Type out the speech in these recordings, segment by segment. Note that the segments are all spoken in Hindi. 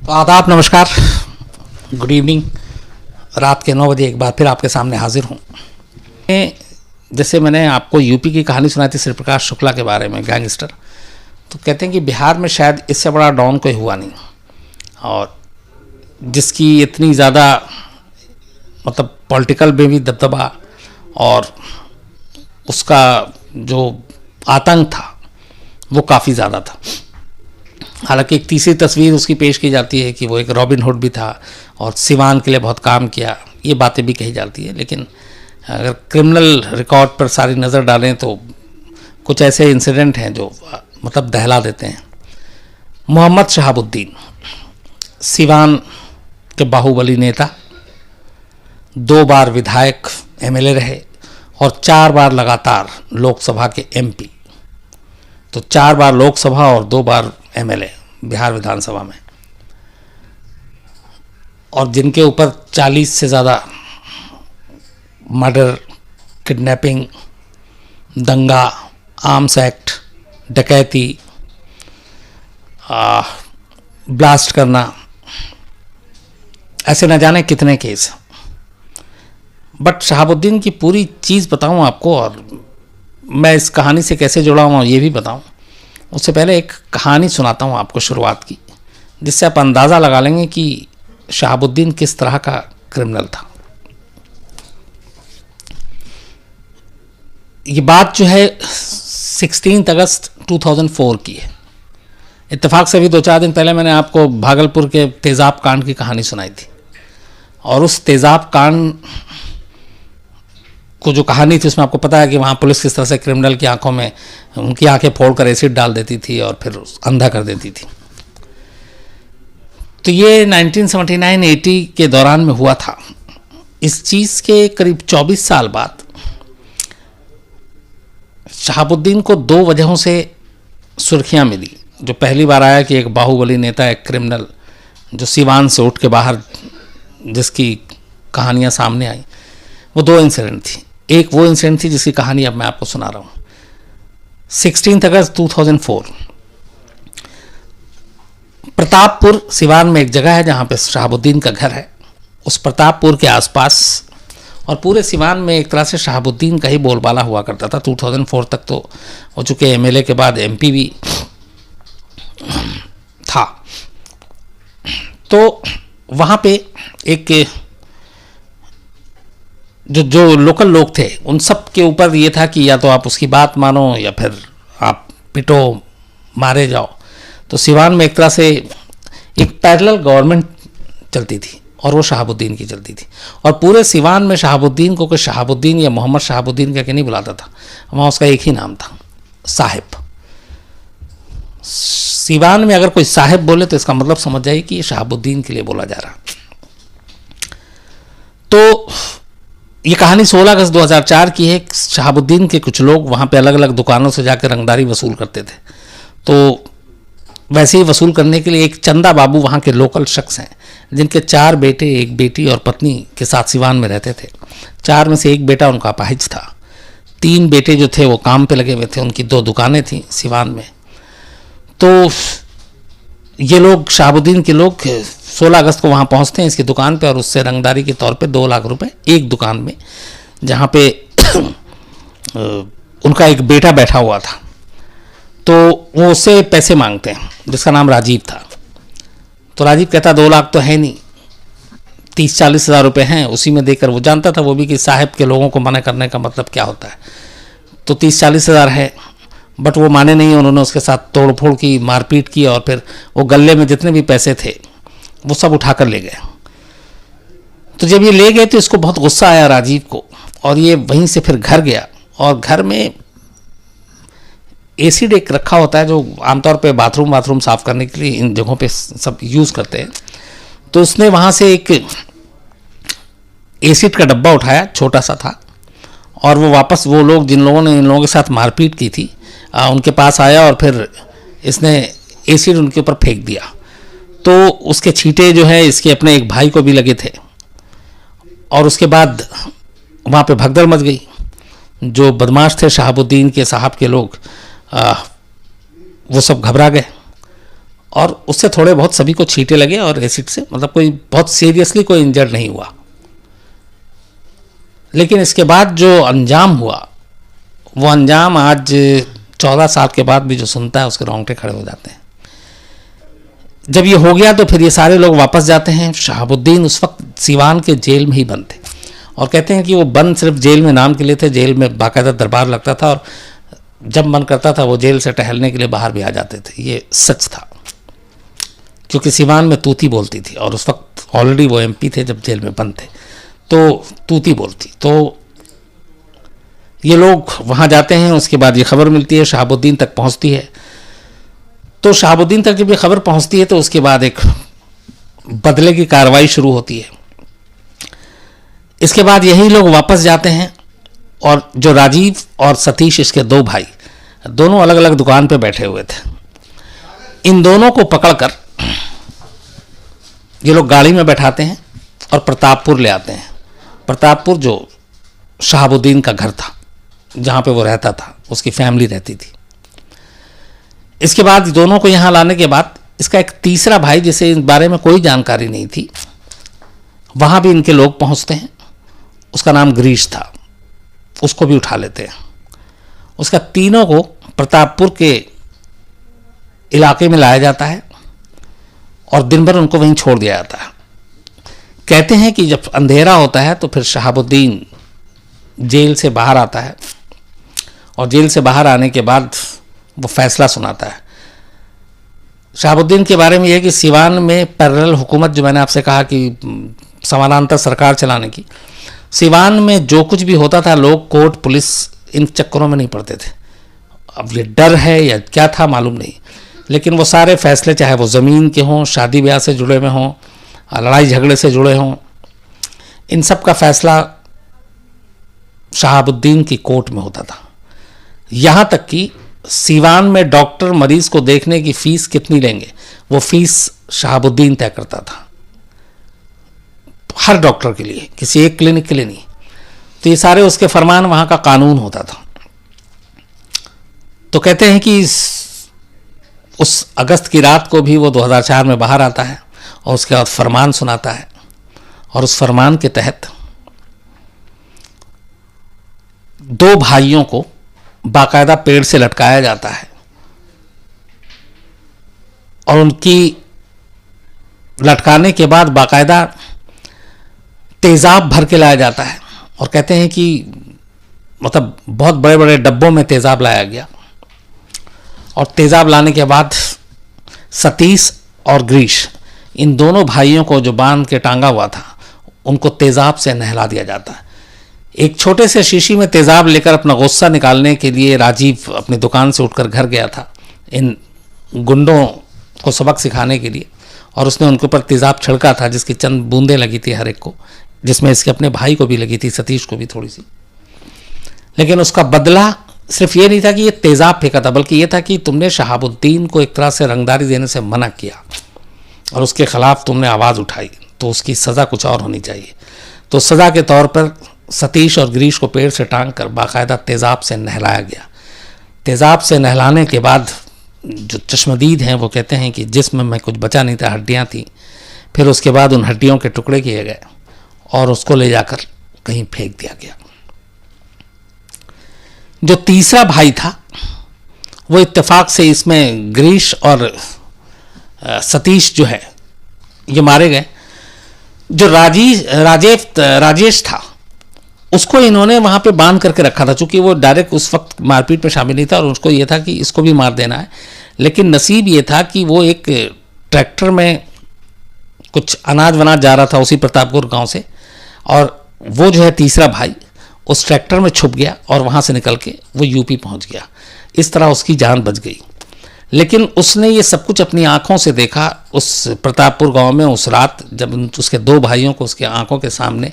तो आदाब, नमस्कार, गुड इवनिंग। रात के 9 बजे एक बार फिर आपके सामने हाजिर हूँ। जैसे मैंने आपको यूपी की कहानी सुनाई थी श्री प्रकाश शुक्ला के बारे में, गैंगस्टर। तो कहते हैं कि बिहार में शायद इससे बड़ा डॉन कोई हुआ नहीं, और जिसकी इतनी ज़्यादा मतलब पॉलिटिकल में भी दबदबा और उसका जो आतंक था वो काफ़ी ज़्यादा था। हालांकि एक तीसरी तस्वीर उसकी पेश की जाती है कि वो एक रॉबिन हुड भी था और सिवान के लिए बहुत काम किया, ये बातें भी कही जाती है। लेकिन अगर क्रिमिनल रिकॉर्ड पर सारी नज़र डालें तो कुछ ऐसे इंसिडेंट हैं जो मतलब दहला देते हैं। मोहम्मद शहाबुद्दीन सिवान के बाहुबली नेता, 2 बार विधायक एमएलए रहे और 4 बार लगातार लोकसभा के एमपी। तो 4 बार लोकसभा और 2 बार एमएलए बिहार विधानसभा में, और जिनके ऊपर 40 से ज़्यादा मर्डर, किडनैपिंग, दंगा, आर्म्स एक्ट, डकैती, ब्लास्ट करना, ऐसे न जाने कितने केस। बट शहाबुद्दीन की पूरी चीज़ बताऊं आपको, और मैं इस कहानी से कैसे जुड़ा हूँ ये भी बताऊं। उससे पहले एक कहानी सुनाता हूँ आपको शुरुआत की, जिससे आप अंदाज़ा लगा लेंगे कि शहाबुद्दीन किस तरह का क्रिमिनल था। ये बात जो है 16 अगस्त 2004 की है। इत्तेफाक से भी 2-4 दिन पहले मैंने आपको भागलपुर के तेज़ाब कांड की कहानी सुनाई थी, और उस तेज़ाब कांड को जो कहानी थी उसमें आपको पता है कि वहाँ पुलिस किस तरह से क्रिमिनल की आंखों में उनकी आंखें फोड़कर एसिड डाल देती थी और फिर अंधा कर देती थी। तो ये 1979-80 के दौरान में हुआ था। इस चीज़ के करीब 24 साल बाद शहाबुद्दीन को 2 वजहों से सुर्खियाँ मिली। जो पहली बार आया कि एक बाहुबली नेता, एक क्रिमिनल जो सिवान से उठ के बाहर, जिसकी कहानियाँ सामने आई, वो 2 इंसिडेंट थी। एक वो इंसिडेंट थी जिसकी कहानी अब मैं आपको सुना रहा हूँ। 16 अगस्त 2004 प्रतापपुर सिवान में एक जगह है जहाँ पे शहाबुद्दीन का घर है। उस प्रतापपुर के आसपास और पूरे सिवान में एक तरह से शहाबुद्दीन का ही बोलबाला हुआ करता था। 2004 तक तो हो चुके, एमएलए के बाद एमपी भी था। तो वहाँ पे एक जो लोकल लोग थे उन सब के ऊपर ये था कि या तो आप उसकी बात मानो या फिर आप पिटो, मारे जाओ। तो सिवान में एक तरह से एक पैरेलल गवर्नमेंट चलती थी और वो शहाबुद्दीन की चलती थी। और पूरे सिवान में शहाबुद्दीन को कोई शहाबुद्दीन या मोहम्मद शहाबुद्दीन कह के नहीं बुलाता था, वहाँ उसका एक ही नाम था, साहिब। सिवान में अगर कोई साहिब बोले तो इसका मतलब समझ जाइए कि ये शहाबुद्दीन के लिए बोला जा रहा। तो ये कहानी 16 अगस्त 2004 की है। शहाबुद्दीन के कुछ लोग वहाँ पे अलग अलग दुकानों से जाकर रंगदारी वसूल करते थे। तो वैसे ही वसूल करने के लिए एक चंदा बाबू वहाँ के लोकल शख्स हैं, जिनके 4 बेटे, 1 बेटी और पत्नी के साथ सिवान में रहते थे। 4 में से 1 बेटा उनका अपाहिज था। 3 बेटे जो थे वो काम पे लगे हुए थे, उनकी 2 दुकानें थीं सिवान में। तो ये लोग, शहाबुद्दीन के लोग 16 अगस्त को वहाँ पहुँचते हैं इसकी दुकान पे, और उससे रंगदारी के तौर पे 2 लाख रुपए एक दुकान में, जहाँ पे उनका एक बेटा बैठा हुआ था, तो वो उससे पैसे मांगते हैं, जिसका नाम राजीव था। तो राजीव कहता 2 लाख तो है नहीं, 30-40 हज़ार रुपये हैं, उसी में देकर, वो जानता था वो भी कि साहब के लोगों को मना करने का मतलब क्या होता है। तो 30-40 हज़ार है, बट वो माने नहीं। उन्होंने उसके साथ तोड़फोड़ की, मारपीट की, और फिर वो गले में जितने भी पैसे थे वो सब उठाकर ले गए। तो जब ये ले गए तो इसको बहुत गुस्सा आया राजीव को, और ये वहीं से फिर घर गया। और घर में एसिड एक रखा होता है जो आमतौर पे बाथरूम साफ़ करने के लिए इन जगहों पे सब यूज़ करते हैं। तो उसने वहाँ से एक एसिड का डब्बा उठाया, छोटा सा था, और वो वापस वो लोग जिन लोगों ने इन लोगों के साथ मारपीट की थी उनके पास आया, और फिर इसने एसिड उनके ऊपर फेंक दिया। तो उसके छींटे जो है इसके अपने एक भाई को भी लगे थे, और उसके बाद वहाँ पे भगदड़ मच गई। जो बदमाश थे शहाबुद्दीन के साहब के लोग, वो सब घबरा गए और उससे थोड़े बहुत सभी को छींटे लगे और एसिड से, मतलब कोई बहुत सीरियसली कोई इंजर्ड नहीं हुआ। लेकिन इसके बाद जो अंजाम हुआ, वो अंजाम आज 14 साल के बाद भी जो सुनता है उसके रोंगटे खड़े हो जाते हैं। जब ये हो गया तो फिर ये सारे लोग वापस जाते हैं। शहाबुद्दीन उस वक्त सीवान के जेल में ही बंद थे, और कहते हैं कि वो बंद सिर्फ जेल में नाम के लिए थे। जेल में बाकायदा दरबार लगता था, और जब मन करता था वो जेल से टहलने के लिए बाहर भी आ जाते थे। ये सच था, क्योंकि सीवान में तूती बोलती थी, और उस वक्त ऑलरेडी वो एमपी थे जब जेल में बंद थे, तो तूती बोलती। तो ये लोग वहाँ जाते हैं। उसके बाद ये खबर मिलती है, शहाबुद्दीन तक पहुँचती है। तो शहाबुद्दीन तक जब ये खबर पहुँचती है तो उसके बाद एक बदले की कार्रवाई शुरू होती है। इसके बाद यही लोग वापस जाते हैं, और जो राजीव और सतीश, इसके दो भाई, दोनों अलग अलग दुकान पे बैठे हुए थे। इन दोनों को पकड़कर ये लोग गाड़ी में बैठाते हैं और प्रतापपुर ले आते हैं। प्रतापपुर जो शहाबुद्दीन का घर था, जहाँ पे वो रहता था, उसकी फैमिली रहती थी। इसके बाद दोनों को यहाँ लाने के बाद इसका एक तीसरा भाई, जिसे इस बारे में कोई जानकारी नहीं थी, वहाँ भी इनके लोग पहुँचते हैं। उसका नाम गिरीश था, उसको भी उठा लेते हैं। उसका तीनों को प्रतापपुर के इलाके में लाया जाता है और दिन भर उनको वहीं छोड़ दिया जाता है। कहते हैं कि जब अंधेरा होता है तो फिर शहाबुद्दीन जेल से बाहर आता है, और जेल से बाहर आने के बाद वो फैसला सुनाता है। शहाबुद्दीन के बारे में यह कि सीवान में पैरेलल हुकूमत, जो मैंने आपसे कहा कि समानांतर सरकार चलाने की, सीवान में जो कुछ भी होता था, लोग कोर्ट पुलिस इन चक्करों में नहीं पड़ते थे। अब ये डर है या क्या था मालूम नहीं, लेकिन वो सारे फैसले, चाहे वो ज़मीन के हों, शादी ब्याह से जुड़े हुए हों, लड़ाई झगड़े से जुड़े हों, इन सब का फैसला शहाबुद्दीन की कोर्ट में होता था। यहाँ तक कि सीवान में डॉक्टर मरीज को देखने की फीस कितनी लेंगे, वो फीस शहाबुद्दीन तय करता था, हर डॉक्टर के लिए, किसी एक क्लिनिक के लिए नहीं। तो ये सारे उसके फरमान, वहाँ का कानून होता था। तो कहते हैं कि उस अगस्त की रात को भी वो 2004 में बाहर आता है, और उसके बाद फरमान सुनाता है, और उस फरमान के तहत 2 भाइयों को बाकायदा पेड़ से लटकाया जाता है, और उनकी लटकाने के बाद बाकायदा तेज़ाब भर के लाया जाता है। और कहते हैं कि मतलब बहुत बड़े बड़े डब्बों में तेज़ाब लाया गया, और तेज़ाब लाने के बाद सतीश और गिरीश, इन दोनों भाइयों को जो बांध के टांगा हुआ था, उनको तेज़ाब से नहला दिया जाता है। एक छोटे से शीशी में तेज़ाब लेकर अपना गुस्सा निकालने के लिए राजीव अपनी दुकान से उठकर घर गया था, इन गुंडों को सबक सिखाने के लिए, और उसने उनके ऊपर तेज़ाब छिड़का था, जिसकी चंद बूंदें लगी थी हर एक को, जिसमें इसके अपने भाई को भी लगी थी, सतीश को भी थोड़ी सी। लेकिन उसका बदला सिर्फ ये नहीं था कि ये तेज़ाब फेंका था, बल्कि ये था कि तुमने शहाबुद्दीन को एक तरह से रंगदारी देने से मना किया, और उसके खिलाफ तुमने आवाज़ उठाई, तो उसकी सज़ा कुछ और होनी चाहिए। तो सज़ा के तौर पर सतीश और गिरीश को पेड़ से टांग कर बाकायदा तेज़ाब से नहलाया गया। तेज़ाब से नहलाने के बाद जो चश्मदीद हैं वो कहते हैं कि जिस्म में कुछ बचा नहीं था, हड्डियाँ थीं। फिर उसके बाद उन हड्डियों के टुकड़े किए गए और उसको ले जाकर कहीं फेंक दिया गया। जो तीसरा भाई था वो इत्तेफाक से, इसमें गिरीश और सतीश जो है ये मारे गए। जो राजेश था, उसको इन्होंने वहाँ पे बांध करके रखा था, चूँकि वो डायरेक्ट उस वक्त मारपीट में शामिल नहीं था, और उसको ये था कि इसको भी मार देना है। लेकिन नसीब ये था कि वो एक ट्रैक्टर में कुछ अनाज वनाज जा रहा था उसी प्रतापपुर गांव से, और वो जो है तीसरा भाई उस ट्रैक्टर में छुप गया, और वहाँ से निकल के वो यूपी पहुँच गया। इस तरह उसकी जान बच गई। लेकिन उसने ये सब कुछ अपनी आँखों से देखा उस प्रतापपुर गांव में उस रात, जब उसके 2 भाइयों को उसके आँखों के सामने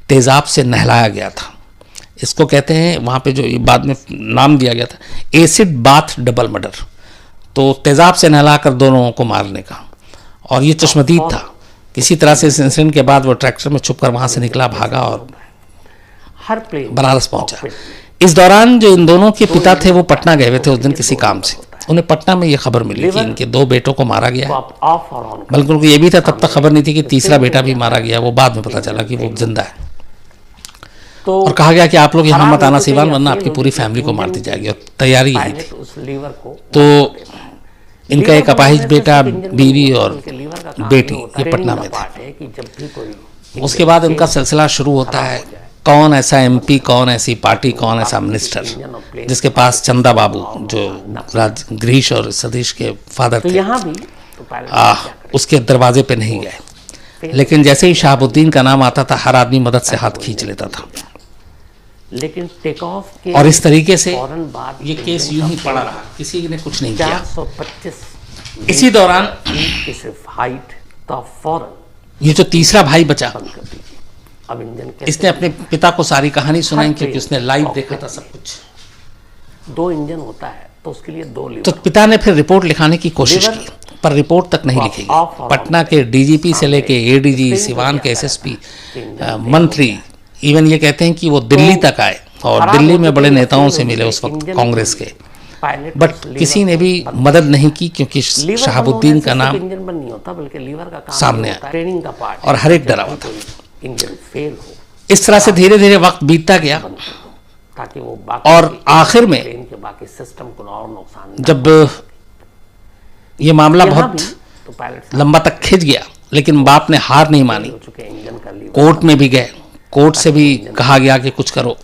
तेज़ाब से नहलाया गया था। इसको कहते हैं, वहाँ पे जो बाद में नाम दिया गया था, एसिड बाथ डबल मर्डर। तो तेज़ाब से नहलाकर दोनों को मारने का। और ये चश्मदीद था। किसी तरह से इस इंसिडेंट के बाद वो ट्रैक्टर में छुपकर वहाँ से निकला, भागा और बनारस पहुँचा। इस दौरान जो इन दोनों के पिता थे वो पटना गए हुए थे उस दिन किसी काम से। उन्हें पटना में ये खबर मिली कि इनके 2 बेटों को मारा गया तो है। आप ऑफ और ऑन बल्कि उनको ये भी था, तब तक खबर नहीं थी कि तीसरा बेटा भी मारा गया। वो बाद में पता चला कि वो जिंदा है। तो और कहा गया कि आप लोग यहाँ मत आना खराब सिवान, हो वरना चुके आपकी या पूरी फेल हो फैमिली को चुके मार दी इंजन जाएगी। और तैयारी यही पायलट थी। उस लीवर को तो इनका एक लीवर अपाहिज बनाने से बेटा, सिर्फ इंजन बीवी नहीं होता, और बल्कि लीवर का काम बेटी ये होता ये है, पटना ट्रेनिंग में का थे। पार्ट है कि जब भी कोई उसके बाद उनका सिलसिला शुरू होता है, कौन ऐसा एमपी, कौन ऐसी पार्टी, कौन ऐसा मिनिस्टर जिसके पास चंदा बाबू, जो गृहीश और सतीश के फादर तो थे, यहाँ भी तो पायलट उसके दरवाजे पे नहीं गए। लेकिन जैसे ही शहाबुद्दीन का नाम आता था, हर आदमी मदद से हाथ खींच लेता था। लेकिन टेक ऑफ के और इस तरीके से फौरन बाद ये केस यूं ही पड़ा रहा, किसी ने कुछ नहीं किया। 425 इसी दौरान की सिर्फ हाइट तो फौरन ये जो तीसरा भाई बचा, बंद कर दीजिए। अब इंजन कैसे इसने अपने पिता को सारी कहानी सुनाई, क्योंकि उसने लाइव देखा था सब कुछ। 2 इंजन होता है तो उसके लिए 2 तो लीवर पिता ने फिर रिपोर्ट लिखाने की कोशिश की, पर रिपोर्ट तक नहीं लिखी ऑफ गई। और पटना के डीजीपी से लेके एडीजी, सिवान के एसएसपी, मंत्री, इवन ये कहते हैं कि वो दिल्ली तक आए और दिल्ली में बड़े नेताओं से मिले उस वक्त कांग्रेस के, पायलट बट किसी ने भी मदद नहीं की, क्योंकि लीवर शहाबुद्दीन का नाम इंजन बंद नहीं होता, बल्कि लीवर का काम सामने होता है, ट्रेनिंग का पार्ट और हर एक डरा हुआ था। इंजन फेल हो इस तरह से धीरे धीरे वक्त बीतता गया, ताकि वो बाकी और के आखिर में ट्रेन के बाकी सिस्टम को और नुकसान न जब ये मामला यहाँ बहुत भी तो पायलट लंबा तक खिंच गया, लेकिन बाप ने हार नहीं मानी। हो चुके इंजन का लीवर, कोर्ट में भी गए, कोर्ट से भी कहा गया कि कुछ करो।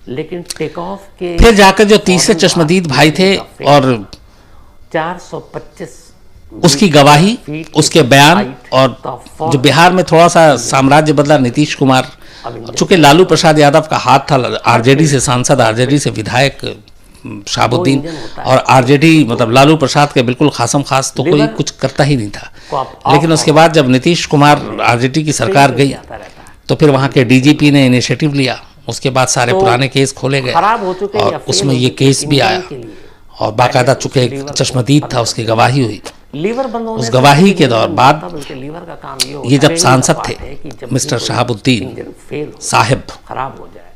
लेकिन टेक ऑफ के फिर जाकर जो तीसरे चश्मदीद भाई थे और 425 उसकी गवाही, उसके बयान, और जो बिहार में थोड़ा सा साम्राज्य बदला नीतीश कुमार, चूंकि लालू प्रसाद यादव का हाथ था, आरजेडी से सांसद, आरजेडी से विधायक शहाबुद्दीन, और आरजेडी मतलब लालू प्रसाद के बिल्कुल खासम खास, तो कोई कुछ करता ही नहीं था। लेकिन उसके बाद जब नीतीश कुमार आरजेडी की सरकार गई, तो फिर वहाँ के डीजीपी ने इनिशिएटिव लिया। उसके बाद सारे पुराने केस खोले गए खराब हो चुके और उसमें ये केस भी आया, और बाकायदा चूंकि एक चश्मदीद था, उसकी गवाही हुई। लीवर बंद होने उस से गवाही इंजन के बंद दौर नहीं बाद होता, बल्कि लीवर का काम ये ये होता जब है, सांसद ट्रेनिंग थे, का पार्ट है कि जब मिस्टर भी कोई शहाबुद्दीन इंजन फेल हो, साहिब, खराब हो जाए,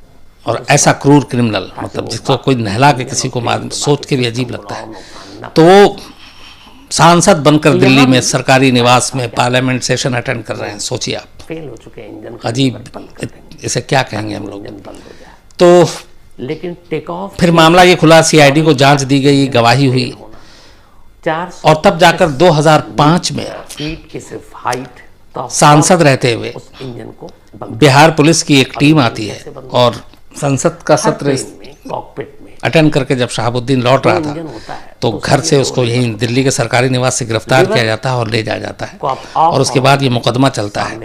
और ऐसा क्रूर क्रिमिनल, मतलब जिसको कोई नहला के किसी को मार, सोच के भी अजीब लगता है। तो वो सांसद बनकर दिल्ली में सरकारी निवास में पार्लियामेंट सेशन अटेंड कर रहे हैं। सोचिए आप, फेल हो चुके इंजन का अजीब, लीवर बंद कर देंगे, इसे क्या कहेंगे हम लोग। इंजन बंद हो जाए। तो लेकिन टेक ऑफ फिर मामला ये खुला, सीआईडी को जांच दी गई, गवाही हुई, 400 और तब जाकर 2005 में फीट की सिर्फ हाइट तो सांसद रहते हुए उस इंजन को बंद बिहार पुलिस की एक टीम आती है और संसद का सत्र में कॉकपिट में अटेंड करके जब शहाबुद्दीन लौट रहा था, इंजन होता है तो घर से उसको यहीं दिल्ली के सरकारी निवास से गिरफ्तार किया जाता है और ले जाया जाता है। और उसके बाद ये मुकदमा चलता है,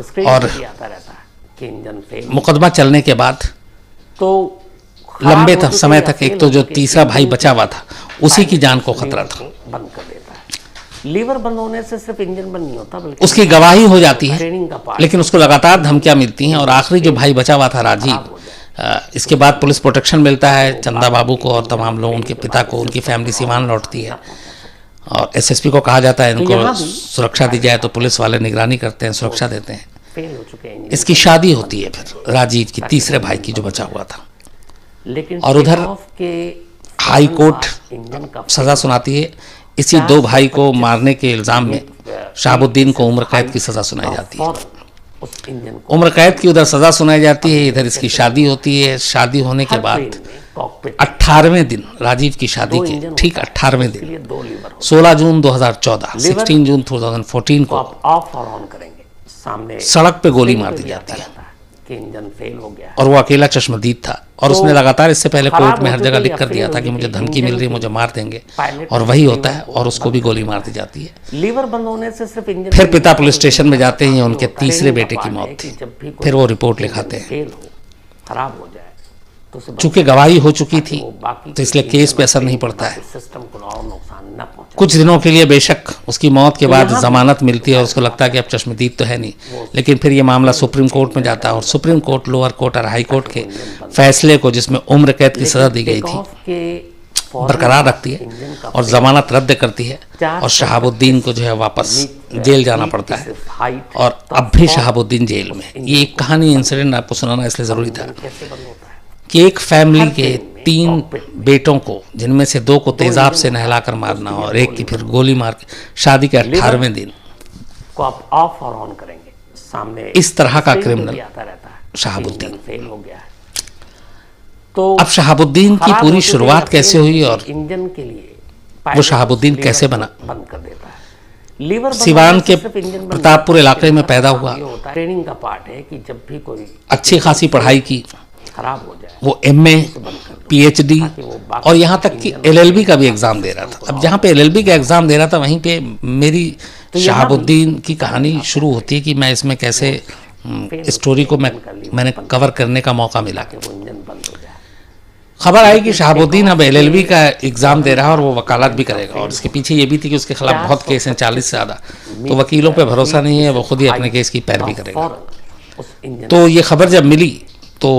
स्क्रीन और पे आता रहता है कि इंजन फेल। मुकदमा चलने के बाद तो लंबे खराब हो चुके समय या तक फेल एक तो हो जो चुके तीसरा भाई इंजन बचा हुआ था, उसी की जान को खतरा लीवर था। को बंद कर देता है। लीवर बंद होने से सिर्फ इंजन बंद नहीं होता, बल्कि उसकी गवाही हो जाती है, ट्रेनिंग का पार्ट लेकिन उसको लगातार धमकियां मिलती हैं। और आखिरी जो भाई बचा हुआ था राजीव, इसके बाद पुलिस प्रोटेक्शन मिलता है चंदा बाबू को और तमाम लोग, उनके पिता को, उनकी फैमिली सिवान लौटती है, और एसएसपी को कहा जाता है इनको सुरक्षा दी जाए, तो पुलिस वाले निगरानी करते हैं, सुरक्षा देते हैं। फेल हो चुके इंजन। इसकी शादी होती है फिर राजीव की, तीसरे भाई की, जो बचा हुआ था। लेकिन और उधर टेक ऑफ के हाई कोर्ट इंजन का सजा सुनाती है। इसी 2 भाई को मारने के इल्जाम में शहाबुद्दीन को उम्र कैद की सजा सुनाई जाती है। फौरन उस इंजन को उम्र कैद की उधर सजा सुनाई जाती है, इधर इसकी शादी होती है। शादी होने के बाद ट्रेन में कॉकपिट 18वें दिन, राजीव की शादी के ठीक 18वें के दिन, लिए 2 लीवर हो। 16 जून 2014, 16 जून 2014 को आप ऑफ और ऑन करेंगे, सामने सड़क पे गोली स्क्रीन मार पे दी भी जाती आता है। रहता है कि इंजन फेल हो गया है। और वो अकेला चश्मदीद था, और उसने लगातार इससे पहले खराब कोर्ट में हर हो जगह चुके लिख या कर दिया फेल था हो कि मुझे चुके धमकी मिल रही है, इंजन मुझे मार देंगे, पायलट और वही होता है, और उसको भी गोली मार दी जाती है। लीवर बंद होने से सिर्फ इंजन फिर पिता पुलिस स्टेशन में जाते हैं, उनके तीसरे बेटे की मौत थी, फिर वो रिपोर्ट लिखाते हैं। फेल हो, खराब हो जाए तो उसे चूंकि गवाही हो चुकी थी, वो बाकी तो इसलिए केस पे असर नहीं पड़ता है। सिस्टम को और नुकसान न पहुंचे। कुछ दिनों के लिए बेशक उसकी मौत के बाद जमानत मिलती है और उसको लगता है कि अब चश्मदीद तो है नहीं, लेकिन फिर ये मामला सुप्रीम कोर्ट में जाता है, और सुप्रीम कोर्ट, लोअर कोर्ट और हाई कोर्ट के फैसले को, जिसमें उम्र कैद की सजा दी गई थी, बरकरार रखती है और जमानत रद्द करती है, और शहाबुद्दीन को जो है वापस जेल जाना पड़ता है। और अब भी शहाबुद्दीन जेल में। ये एक कहानी, इंसिडेंट आपको सुनाना इसलिए ज़रूरी था कि एक फैमिली के 3 बेटों को, जिनमें से 2 को तेजाब से नहलाकर मारना और एक की फिर गोली मार के शादी के 18वें दिन को आप ऑफ और ऑन करेंगे, सामने इस तरह का स्क्रीन पे क्रिमिनल भी आता रहता है, शहाबुद्दीन। इंजन फेल हो गया है। तो अब शहाबुद्दीन की खराब पूरी हो चुके शुरुआत या कैसे फेल हुई हो और चुके इंजन के लिए वो शहाबुद्दीन लीवर कैसे को बना? बंद कर देता है। लीवर सिवान के प्रतापपुर इलाके में पैदा हुआ, ट्रेनिंग का पार्ट है कि जब भी कोई अच्छी खासी पढ़ाई की, खराब हो जाए वो MA, PhD और यहाँ तक कि LLB का भी एग्ज़ाम दे रहा था। अब जहाँ पे LLB का एग्ज़ाम दे रहा था वहीं पे मेरी शहाबुद्दीन की कहानी शुरू होती है कि मैं इसमें कैसे स्टोरी को मैंने कवर करने का मौका मिला। वो इंजन बंद हो जाए। खबर आई कि शहाबुद्दीन अब LLB का एग्ज़ाम दे रहा है और वो वकालत भी करेगा, और इसके पीछे ये भी थी कि उसके खिलाफ बहुत केस हैं, 40 से ज़्यादा, तो वकीलों पे भरोसा नहीं है, वो खुद ही अपने केस की पैरवी करेगा। उस इंजन तो ये खबर जब मिली तो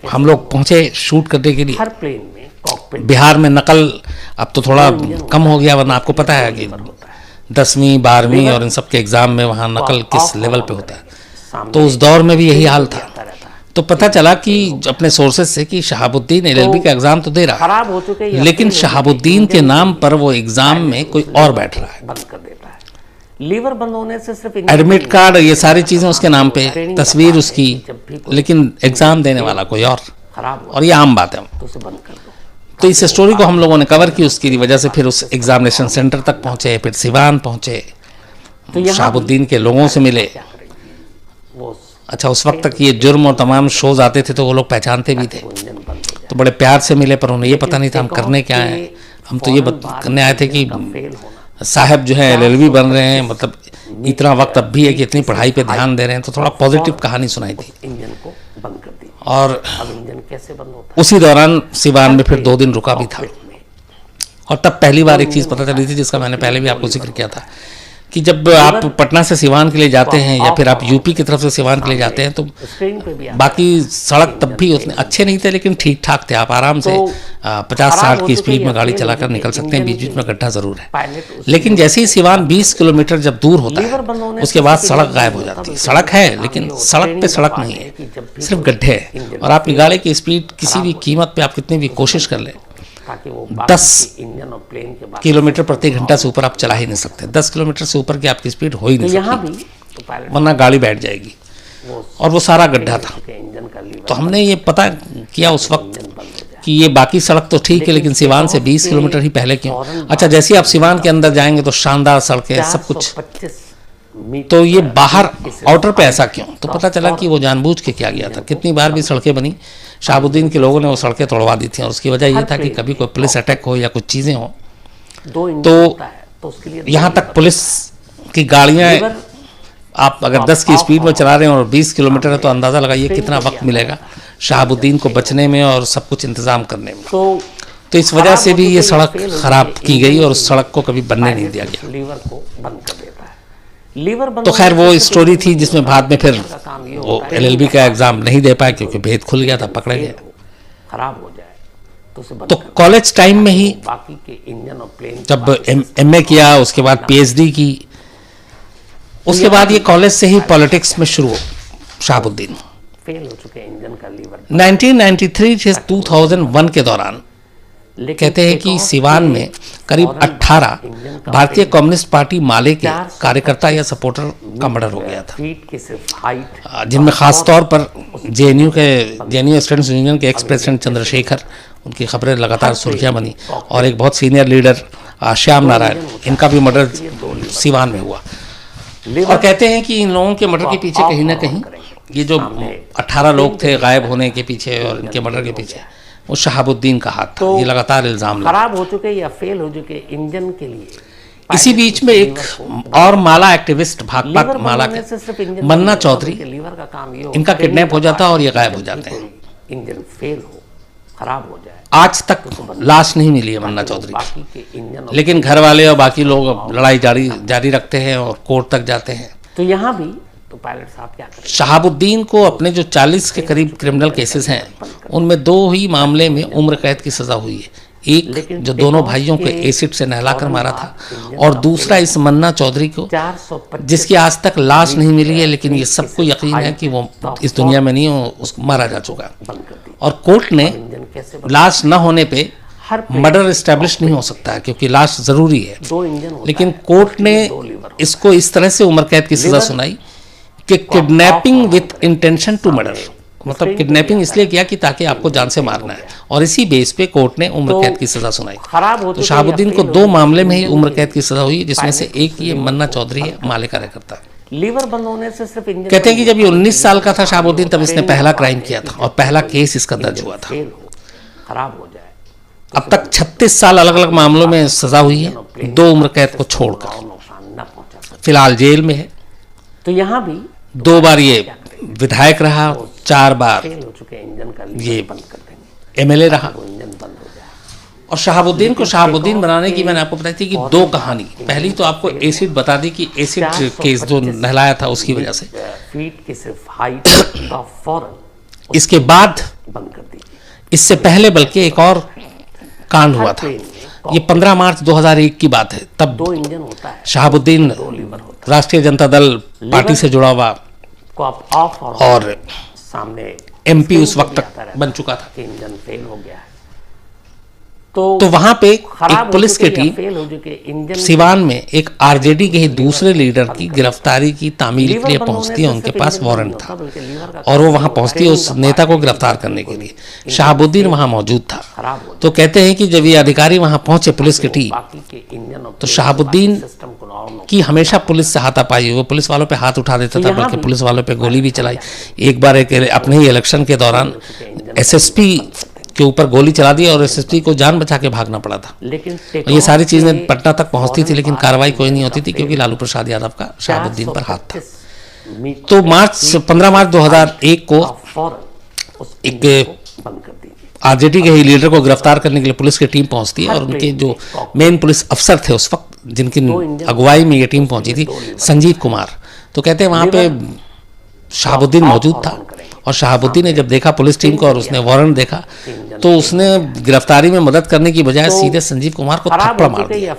हम लोग पहुंचे शूट करने के लिए। हर प्लेन में कॉकपिट बिहार में नकल अब तो थोड़ा कम हो गया, वरना आपको पता है कि 10वीं 12वीं और इन सब के एग्ज़ाम में वहाँ नकल किस लेवल पे होता है, तो उस दौर में भी यही हाल था। तो पता चला कि अपने सोर्सेज से कि शहाबुद्दीन LLB का एग्ज़ाम तो दे रहा खराब हो चुके है, लेकिन शहाबुद्दीन के नाम पर वो एग्ज़ाम में कोई और बैठ रहा है। बंद कर देता है। लीवर बंद होने से सिर्फ एडमिट कार्ड, ये सारी चीज़ें उसके नाम पे, तस्वीर उसकी, लेकिन एग्ज़ाम देने वाला कोई और, खराब हो और ये आम बात है। तो उसे बंद कर दो। तो इस स्टोरी को हम लोगों ने कवर की, उसकी वजह से फिर उस एग्जामिनेशन सेंटर तक पहुंचे, फिर सिवान पहुंचे, तो शहाबुद्दीन के लोगों से मिले। क्या करेंगे वो अच्छा, उस वक्त तक ये जुर्म और तमाम शोज आते थे तो वो लोग पहचानते भी थे, इंजन बंद हो जाए। तो बड़े प्यार से मिले, पर उन्हें ये पता नहीं था हम करने क्या हैं। हम तो ये करने आए थे कि फेल होना साहब जो है LLB बन रहे हैं, मतलब इतना वक्त अब भी है कि इतनी पढ़ाई पे ध्यान दे रहे हैं, तो थोड़ा पॉजिटिव कहानी सुनाई थी। इंजन को बंद कर दी। और अब इंजन कैसे बंद होता है? उसी दौरान सिवान में फिर 2 दिन रुका भी था, कॉकपिट में और तब पहली बार एक चीज़ पता चली थी जिसका मैंने पहले भी आपको जिक्र किया था कि जब आप पटना से सिवान के लिए जाते हैं या फिर आप यूपी की तरफ से सिवान के लिए जाते हैं, तो स्क्रीन पे भी आता बाकी सड़क तब भी उतने अच्छे नहीं थे, लेकिन ठीक ठाक थे। आप आराम से 50-60 की स्पीड में गाड़ी चलाकर निकल सकते हैं, बीच बीच में गड्ढा ज़रूर है। पायलट लेकिन जैसे ही सिवान 20 किलोमीटर जब दूर होता लीवर है, बंद होने उसके बाद सड़क गायब हो जाती है। सड़क है लेकिन सड़क पे सड़क नहीं है, सिर्फ गड्ढे हैं, और आपकी गाड़ी की स्पीड किसी भी कीमत पे आप कितनी भी कोशिश कर लें, ताकि वो 10 इंजन और प्लेन के बाद किलोमीटर प्रति घंटा से ऊपर आप चला ही नहीं सकते। 10 किलोमीटर से ऊपर की आपकी स्पीड हो ही नहीं यहाँ सकती, भी तो पायलट वरना गाड़ी बैठ जाएगी, वो और वो सारा गड्ढा था। के इंजन का लीवर तो हमने ये पता किया उस वक्त इंजन बंद हो जाए। कि ये बाकी सड़क तो ठीक है, लेकिन सिवान से 20 किलोमीटर ही पहले क्यों? अच्छा, जैसे ही आप सिवान के अंदर जाएंगे तो शानदार सड़कें, सब कुछ, 425 मीटर तो ये बाहर आउटर पे ऐसा क्यों? तो पता चला कि वो जानबूझ के किया गया था। कितनी बार भी सड़कें बनी, शहाबुद्दीन के लोगों ने वो सड़कें तोड़वा दी थी, और उसकी वजह ये था कि कभी कोई पुलिस अटैक हो या कुछ चीज़ें हो, 2 इंजन तो होता है, तो उसके लिए यहाँ तक पुलिस की गाड़ियाँ, लीवर आप अगर 10 की स्पीड में चला रहे हैं और 20 किलोमीटर है, तो अंदाज़ा लगाइए कितना वक्त मिलेगा शहाबुद्दीन को बचने में और सब कुछ इंतज़ाम करने में। तो इस वजह से भी ये सड़क खराब की गई और उस सड़क को कभी बनने नहीं दिया गया। लीवर को बंद कर देता है। लीवर बंद तो खैर वो स्टोरी थी जिसमें बाद में फिर का काम ये वो होता है LLB का एग्ज़ाम नहीं दे पाए क्योंकि भेद खुल गया था, पकड़े गए। खराब हो जाए तो उसे बंद तो कर कॉलेज टाइम में ही दो। बाकी के इंजन और प्लेन जब MA किया, उसके बाद PhD की, उसके बाद ये कॉलेज से ही पॉलिटिक्स में शुरू हो शहाबुद्दीन। फेल हो चुके इंजन का लीवर। 1993 से 2001 के दौरान कहते हैं कि सिवान में करीब 18 भारतीय कम्युनिस्ट पार्टी माले के कार्यकर्ता या सपोर्टर का मर्डर हो गया था, फीट की सिर्फ हाइट, जिनमें खास तौर पर JNU स्टूडेंट्स यूनियन के एक्स प्रेसिडेंट चंद्रशेखर, उनकी खबरें लगातार सुर्खियां बनी, और एक बहुत सीनियर लीडर श्याम नारायण, इनका भी मर्डर सिवान में हुआ। और कहते हैं कि इन लोगों के मर्डर के पीछे कहीं ना कहीं ये जो 18 लोग थे गायब होने के पीछे और इनके मर्डर के पीछे, वो शहाबुद्दीन का हाथ था। ये लगातार इल्जाम लगा। खराब हो चुके या फेल हो चुके इंजन के लिए इसी बीच में एक और माला एक्टिविस्ट, भाकपा माला बनने से सिर्फ के इंजन मन्ना बंद चौधरी, होने के लीवर का काम ये इनका होता है, किडनैप हो जाता है और ये गायब हो जाते हैं। इंजन फेल हो, खराब हो जाए, आज तक लाश नहीं मिली है मन्ना चौधरी की, बाकी के इंजन और लेकिन घर वाले और बाकी लोग लड़ाई जारी रखते हैं और कोर्ट तक जाते हैं। तो यहाँ भी तो पायलट साहब क्या करें? शहाबुद्दीन को अपने जो 40 के करीब क्रिमिनल केसेस हैं, उनमें 2 ही मामले में उम्र कैद की सज़ा हुई है। एक जो दोनों भाइयों को एसिड से नहलाकर मारा था, और दूसरा इस मन्ना चौधरी को, 425 जिसकी आज तक लाश नहीं मिली है, लेकिन ये सबको यकीन है कि वो इस दुनिया में नहीं हो, उसको मारा जा चुका है। बंद कर दी। और कोर्ट ने कैसे लाश न होने पे हर पेड़ मर्डर एस्टेब्लिश नहीं हो सकता है, क्योंकि लाश जरूरी है। 2 इंजन होता लेकिन है, कोर्ट ने 2 लीवर इसको इस तरह से उम्र कैद की सजा लीवर सुनाई कि kidnapping with intention to murder, मतलब किडनैपिंग इसलिए किया कि ताकि आपको जान से मारना है, और इसी बेस पे कोर्ट ने उम्र कैद की सजा सुनाई। खराब हो तो चुके शहाबुद्दीन या को फेल 2 हो मामले में ही चुके उम्र इंजन कैद की सजा हुई, जिसमें से पायलट एक ये मन्ना चौधरी है, माले कार्यकर्ता। लीवर बंद होने से सिर्फ इंजन कहते हैं कि जब ये 19 साल का था शहाबुद्दीन, तब इसने पहला क्राइम किया था और पहला केस इसका दर्ज हुआ था। फेल हो, खराब हो जाए, अब तक 36 साल अलग अलग मामलों में सजा हुई है, 2 उम्र कैद को छोड़कर। और नुकसान न पहुंचा सके। फिलहाल जेल में है। तो यहाँ भी 2 बार ये विधायक रहा, 4 बार फेल हो चुके इंजन का ये लीवर बंद कर देंगे, एमएलए रहा। वो इंजन बंद हो जाए। और शहाबुद्दीन को शहाबुद्दीन बनाने की मैंने आपको बताई थी कि 2 कहानी। पहली तो आपको एसिड बता दी कि एसिड केस जो नहलाया था उसकी वजह से। फीट की सिर्फ हाइट का फौरन इसके बाद बंद कर दीजिए। इससे पहले बल्कि एक और कांड हुआ था, ये 15 मार्च 2001 की बात है। तब 2 इंजन होता है, शहाबुद्दीन 2 लीवर होता राष्ट्रीय जनता दल पार्टी से जुड़ा हुआ है, को आप ऑफ और सामने एमपी उस स्क्रीन वक्त पे भी तक आता रहता बन चुका था। है कि इंजन फेल हो गया है। तो वहां पे खराब एक हो पुलिस की चुके या टीम फेल हो चुके इंजन सिवान में एक आरजेडी के ही दूसरे लीडर की गिरफ्तारी की तामील के लिए पहुंचती है। उनके पास वारंट था और वो वहां पहुंचती है उस नेता को गिरफ्तार करने के लिए। शहाबुद्दीन वहां मौजूद था। खराब हो तो कहते हैं कि जब ये अधिकारी वहां पहुंचे, पुलिस की टीम, बाकी के इंजन और तो शहाबुद्दीन सिस्टम को और की हमेशा पुलिस से हाथापाई, वो पुलिस वालों पे हाथ उठा देता था, बल्कि पुलिस वालों पे गोली भी चलाई। एक बार एक अपने ही इलेक्शन के दौरान एसएसपी के ऊपर गोली चला दी और एसएसपी को जान बचा के भागना पड़ा था। लेकिन और ये सारी चीजें पटना तक पहुंचती थी, लेकिन कार्रवाई कोई नहीं होती थी, क्योंकि लालू प्रसाद यादव का शहाबुद्दीन पर हाथ था। तो 15 मार्च 2001 को एक बंद कर दीजिए। आरजेडी के ही लीडर को गिरफ्तार करने के लिए पुलिस की टीम पहुंचती है और उनके जो मेन पुलिस अफसर थे उस वक्त, जिनकी अगुवाई में ये टीम पहुंची थी, संजीव कुमार, तो कहते हैं वहां पे शहाबुद्दीन मौजूद था। और शहाबुद्दीन ने जब देखा पुलिस टीम को और उसने वारंट देखा, तो उसने गिरफ्तारी में मदद करने की बजाय सीधे संजीव कुमार को थप्पड़ मार दिया।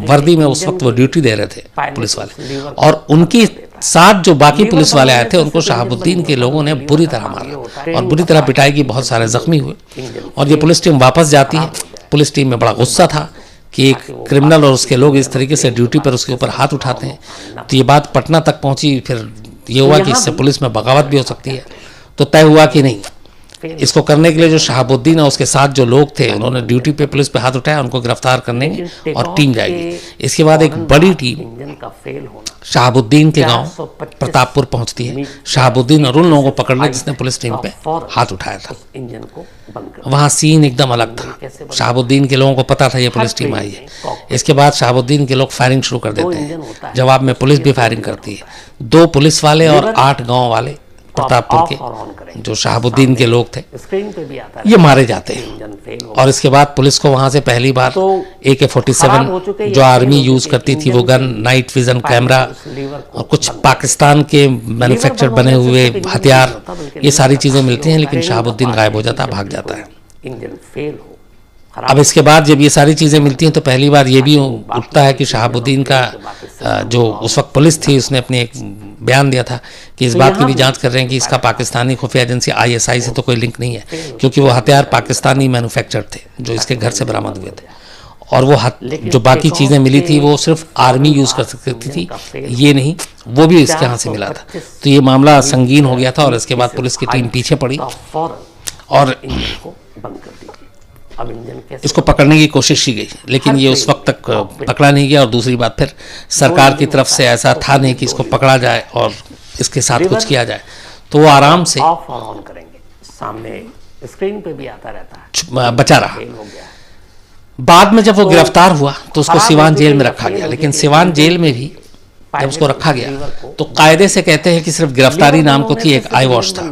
वर्दी में उस वक्त वो ड्यूटी दे रहे थे पुलिस वाले, और उनकी साथ जो बाकी पुलिस वाले आए थे उनको शहाबुद्दीन के लोगों ने बुरी तरह मारा और बुरी तरह पिटाई की, बहुत सारे जख्मी हुए। और ये पुलिस टीम वापस जाती है। पुलिस टीम में बड़ा गुस्सा था कि एक क्रिमिनल और उसके लोग इस तरीके से ड्यूटी पर उसके ऊपर हाथ उठाते हैं। तो ये बात पटना तक पहुंची। फिर ये हुआ कि इससे पुलिस में बगावत भी हो सकती है। तो तय हुआ कि नहीं, इसको करने के लिए जो शहाबुद्दीन और उसके साथ जो लोग थे, उन्होंने ड्यूटी पे पुलिस पे हाथ उठाया, उनको गिरफ्तार करने और टीम जाएगी। इसके बाद एक बड़ी टीम शहाबुद्दीन के गांव प्रतापपुर पहुंचती है। शहाबुद्दीन और उन लोगों को पकड़ने जिसने पुलिस टीम पे हाथ उठाया था। वहां सीन एकदम अलग था। शहाबुद्दीन के लोगों को पता था ये पुलिस टीम आई है। इसके बाद शहाबुद्दीन के लोग फायरिंग शुरू कर देते हैं। जवाब में पुलिस भी फायरिंग करती है। 2 पुलिस वाले और 8 गांव वाले प्रतापपुर के जो शहाबुद्दीन के लोग थे, ये मारे जाते हैं। और इसके बाद पुलिस को वहां से पहली बार AK-47 जो आर्मी यूज करती थी वो गन, नाइट विजन कैमरा और कुछ पाकिस्तान के मैन्युफैक्चर बने हुए हथियार, ये सारी चीजें मिलती हैं। लेकिन शहाबुद्दीन गायब हो जाता है, भाग जाता है। अब इसके बाद जब ये सारी चीज़ें मिलती हैं तो पहली बार ये भी उठता है कि शहाबुद्दीन का जो उस वक्त पुलिस थी, उसने अपने एक बयान दिया था कि इस बात की भी जांच कर रहे हैं कि इसका पाकिस्तानी खुफिया एजेंसी ISI से तो कोई लिंक नहीं है, क्योंकि वो हथियार पाकिस्तानी मैन्युफैक्चर थे जो इसके घर से बरामद हुए थे। और वो जो बाकी चीज़ें मिली थी वो सिर्फ आर्मी यूज़ कर सकती थी, ये नहीं, वो भी इसके यहाँ से मिला था। तो ये मामला संगीन हो गया था और इसके बाद पुलिस की टीम पीछे पड़ी और इसको पकड़ने की कोशिश की गई, लेकिन ये उस वक्त तक पकड़ा नहीं गया। और दूसरी बात, फिर सरकार की तरफ से ऐसा था नहीं कि इसको पकड़ा जाए और इसके साथ कुछ किया जाए, तो वो आराम से ऑफ और ऑन करेंगे, सामने स्क्रीन पे भी आता रहता है, बचा रहा। बाद में जब वो गिरफ्तार हुआ तो उसको सिवान जेल में रखा गया। लेकिन सिवान जेल में भी जब उसको रखा गया तो कायदे से कहते हैं कि सिर्फ गिरफ्तारी नाम को थी, एक आई वॉश था।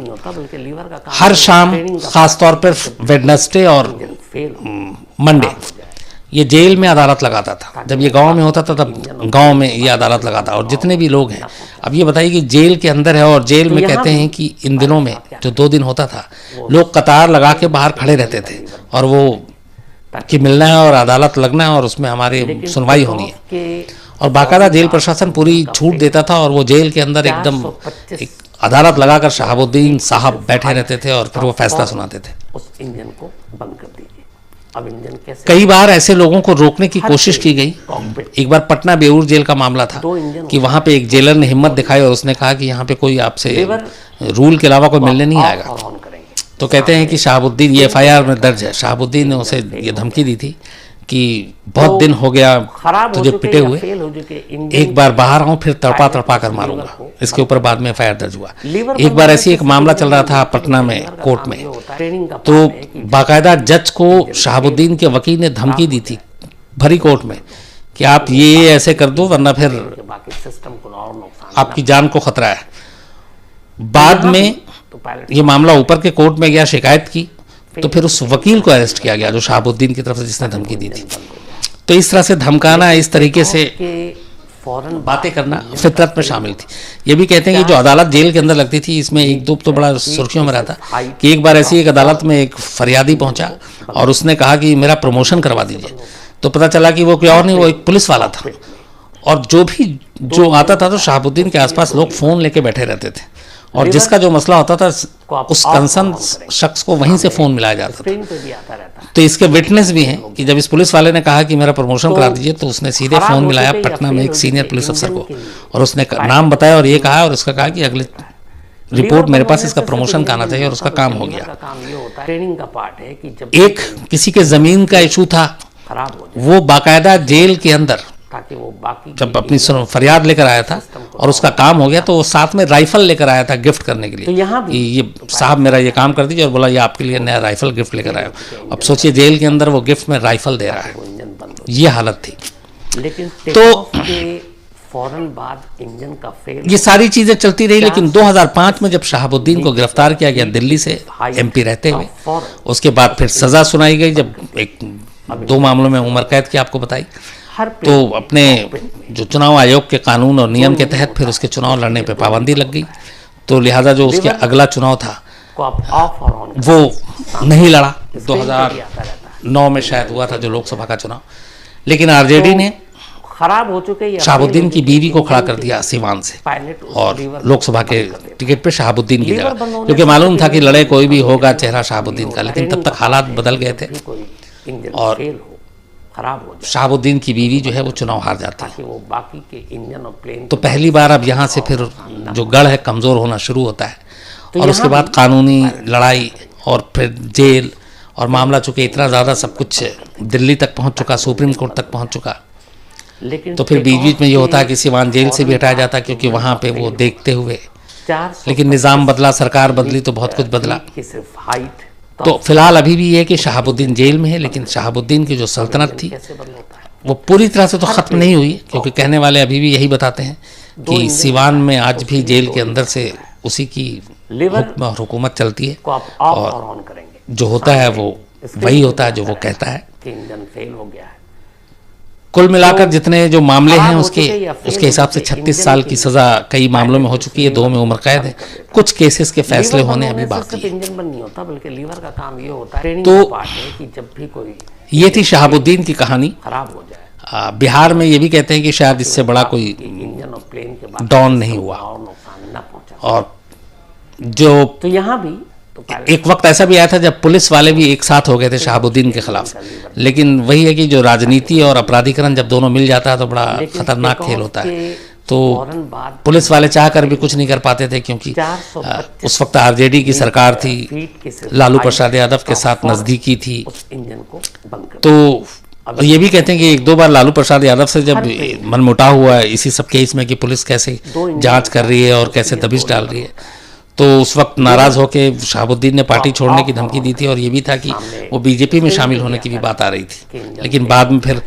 हर शाम, खासतौर पर वेडनेसडे और मंडे, ये जेल में अदालत लगाता था। जब ये गांव में होता था तब गांव में ये अदालत लगाता। और जितने भी लोग हैं, अब ये बताइए कि जेल के अंदर है और जेल में कहते हैं कि इन दिनों में जो 2 दिन होता था, लोग कतार लगा के बाहर खड़े रहते थे और वो कि मिलना है और अदालत लगना है और उसमें हमारी सुनवाई होनी है। और बाकायदा जेल प्रशासन पूरी छूट देता था और वो जेल के अंदर एकदम एक अदालत लगाकर शहाबुद्दीन साहब बैठे रहते थे और फिर वो फैसला सुनाते थे। उस इंजन को बंद कर दीजिए। अब इंजन कैसे? कई बार ऐसे लोगों को रोकने की कोशिश की गई। कॉकपिट एक बार पटना बेऊर जेल का मामला था दो इंजन कि वहां पे एक जेलर ने हिम्मत दिखाई और उसने कहा कि यहाँ पे कोई आपसे रूल के अलावा कोई मिलने नहीं आएगा। और ऑन करेंगे तो कहते हैं कि शहाबुद्दीन, ये FIR में दर्ज है, शहाबुद्दीन ने उसे ये धमकी दी थी कि बहुत दिन हो गया खराब हो तुझे चुके पिटे या हुए, फेल हो चुके इंजन एक बार बाहर आऊं फिर तड़पा तड़पा कर मारूंगा। इसके ऊपर बाद में FIR दर्ज हुआ। लीवर एक बार ऐसी एक मामला चल रहा था पटना में कोर्ट में, तो बाकायदा जज को शहाबुद्दीन के वकील ने धमकी दी थी भरी कोर्ट में कि आप ये ऐसे कर दो वरना फिर बाकी सिस्टम को और नुकसान। आपकी जान को खतरा है। बाद में तो पायलट ये मामला ऊपर के कोर्ट में गया, शिकायत की, तो फिर उस वकील को अरेस्ट किया गया जो शहाबुद्दीन की तरफ से जिसने धमकी दी थी। तो इस तरह से धमकाना, इस तरीके से के फौरन बातें करना फितरत में शामिल थी। ये भी कहते हैं कि जो अदालत जेल के अंदर लगती थी, इसमें एक दो तो बड़ा सुर्खियों में रहता कि एक बार ऐसी एक अदालत में एक फरियादी पहुंचा और उसने कहा कि मेरा प्रमोशन करवा दीजिए। तो पता चला कि वो कोई और नहीं, वो एक पुलिस वाला था। और जो आता था तो शहाबुद्दीन के आसपास लोग फोन लेके बैठे रहते थे और जिसका जो मसला होता था उस कंसर्न शख्स को वहीं से फोन मिलाया जाता था। स्क्रीन पे भी आता रहता है। तो इसके विटनेस भी हैं कि जब इस पुलिस वाले ने कहा कि मेरा प्रमोशन करा दीजिए तो उसने सीधे फोन मिलाया पटना में एक सीनियर पुलिस अफसर को और उसने नाम बताया और ये कहा और उसका कहा कि अगले रिपोर्ट मेरे पास इसका प्रमोशन का आना चाहिए और उसका काम हो गया। काम ये होता है, ट्रेनिंग का पार्ट है कि जब एक किसी के जमीन का इशू था, खराब हो जाए वो बाकायदा जेल के अंदर ताकि वो बाकी जब अपनी फरियाद लेकर आया था और उसका काम हो गया तो वो साथ में राइफल लेकर आया था गिफ्ट करने के लिए। तो यहाँ भी ये साहब मेरा ये काम कर दीजिए और बोला ये आपके लिए नया राइफल गिफ्ट लेकर आया। अब सोचिए जेल के अंदर वो गिफ्ट में राइफल दे रहा है, वो इंजन बंद हो ये हालत थी। जाए। लेकिन तो तो के फौरन बाद इंजन का फेल ये सारी चीजें चलती रही, लेकिन 2005 में जब शहाबुद्दीन को गिरफ्तार किया गया दिल्ली से MP रहते हुए, उसके बाद फिर सजा सुनाई गई। जब एक 2 मामलों में उम्र कैद की आपको बताई, हर तो अपने जो चुनाव आयोग के कानून और नियम के तहत फिर उसके चुनाव लड़ने पे पाबंदी लग गई। तो लिहाजा जो उसके अगला चुनाव था को आप ऑफ और ऑन वो नहीं लड़ा। 2009 में शायद हुआ था जो लोकसभा का चुनाव, लेकिन RJD ने खराब हो चुके या शहाबुद्दीन की बीवी को खड़ा कर दिया सीवान से पायलट और लोकसभा के टिकट पे शहाबुद्दीन की जगह, क्योंकि मालूम था कि लड़े कोई भी होगा चेहरा शहाबुद्दीन का। लेकिन तब तक हालात बदल गए थे और फेल हो, खराब हो जाए शहाबुद्दीन की बीवी जो है वो चुनाव हार जाती है। ताकि वो बाकी के इंजन और प्लेन तो पहली बार अब यहाँ से फिर जो गढ़ है कमज़ोर होना शुरू होता है और उसके बाद कानूनी लड़ाई और फिर जेल और मामला चूँकि इतना ज़्यादा सब कुछ दिल्ली तक पहुँच चुका, सुप्रीम कोर्ट तक पहुँच चुका, लेकिन तो फिर बीच बीच में ये होता है कि सिवान जेल से भी हटाया जाता क्योंकि वहाँ पे वो देखते हुए, लेकिन निज़ाम बदला, सरकार बदली तो बहुत कुछ बदला। की सिर्फ हाइट तो फिलहाल अभी भी ये कि शहाबुद्दीन जेल में है, लेकिन शहाबुद्दीन की जो सल्तनत थी कैसे बदल होता है। वो पूरी तरह से तो ख़त्म नहीं हुई, क्योंकि कहने वाले अभी भी यही बताते हैं कि सिवान में आज भी जेल के अंदर से उसी की हुक्म और हुकूमत चलती है को आप ऑफ और ऑन करेंगे, जो होता है वो वही होता है जो वो कहता है। कि इंजन फेल हो गया है। कुल मिलाकर जितने जो मामले हैं उसके हिसाब से 36 साल की सज़ा कई मामलों में हो चुकी है, 2 में उम्र कैद है। कुछ केसेस के फैसले होने अभी बाकी है। इंजन बंद नहीं होता बल्कि लीवर का काम ये होता है। ट्रेनिंग तो का पार्ट है कि जब भी कोई ये थी शहाबुद्दीन की कहानी। खराब हो जाए बिहार में ये भी कहते हैं कि शायद इससे बड़ा कोई इंजन और प्लेन के बाद डॉन नहीं हुआ। और नुकसान न पहुंचा। और जो तो यहाँ भी तो एक वक्त ऐसा भी आया था जब पुलिस वाले भी एक साथ हो गए थे शहाबुद्दीन के खिलाफ, लेकिन वही है कि जो राजनीति और अपराधीकरण जब दोनों मिल जाता है तो बड़ा खतरनाक खेल होता है। तो पुलिस वाले चाह कर भी कुछ नहीं कर पाते थे, क्योंकि उस वक्त RJD की सरकार थी, लालू प्रसाद यादव के साथ नज़दीकी थी। तो ये भी कहते हैं कि 1-2 बार लालू प्रसाद यादव से जब मनमुटाव हुआ है इसी सब केस में कि पुलिस कैसे जांच कर रही है और कैसे दबिश डाल रही है, तो उस वक्त नाराज होके शहाबुद्दीन ने पार्टी छोड़ने की धमकी दी थी और ये भी था कि वो BJP में शामिल होने की भी बात आ रही थी। लेकिन बाद में फिर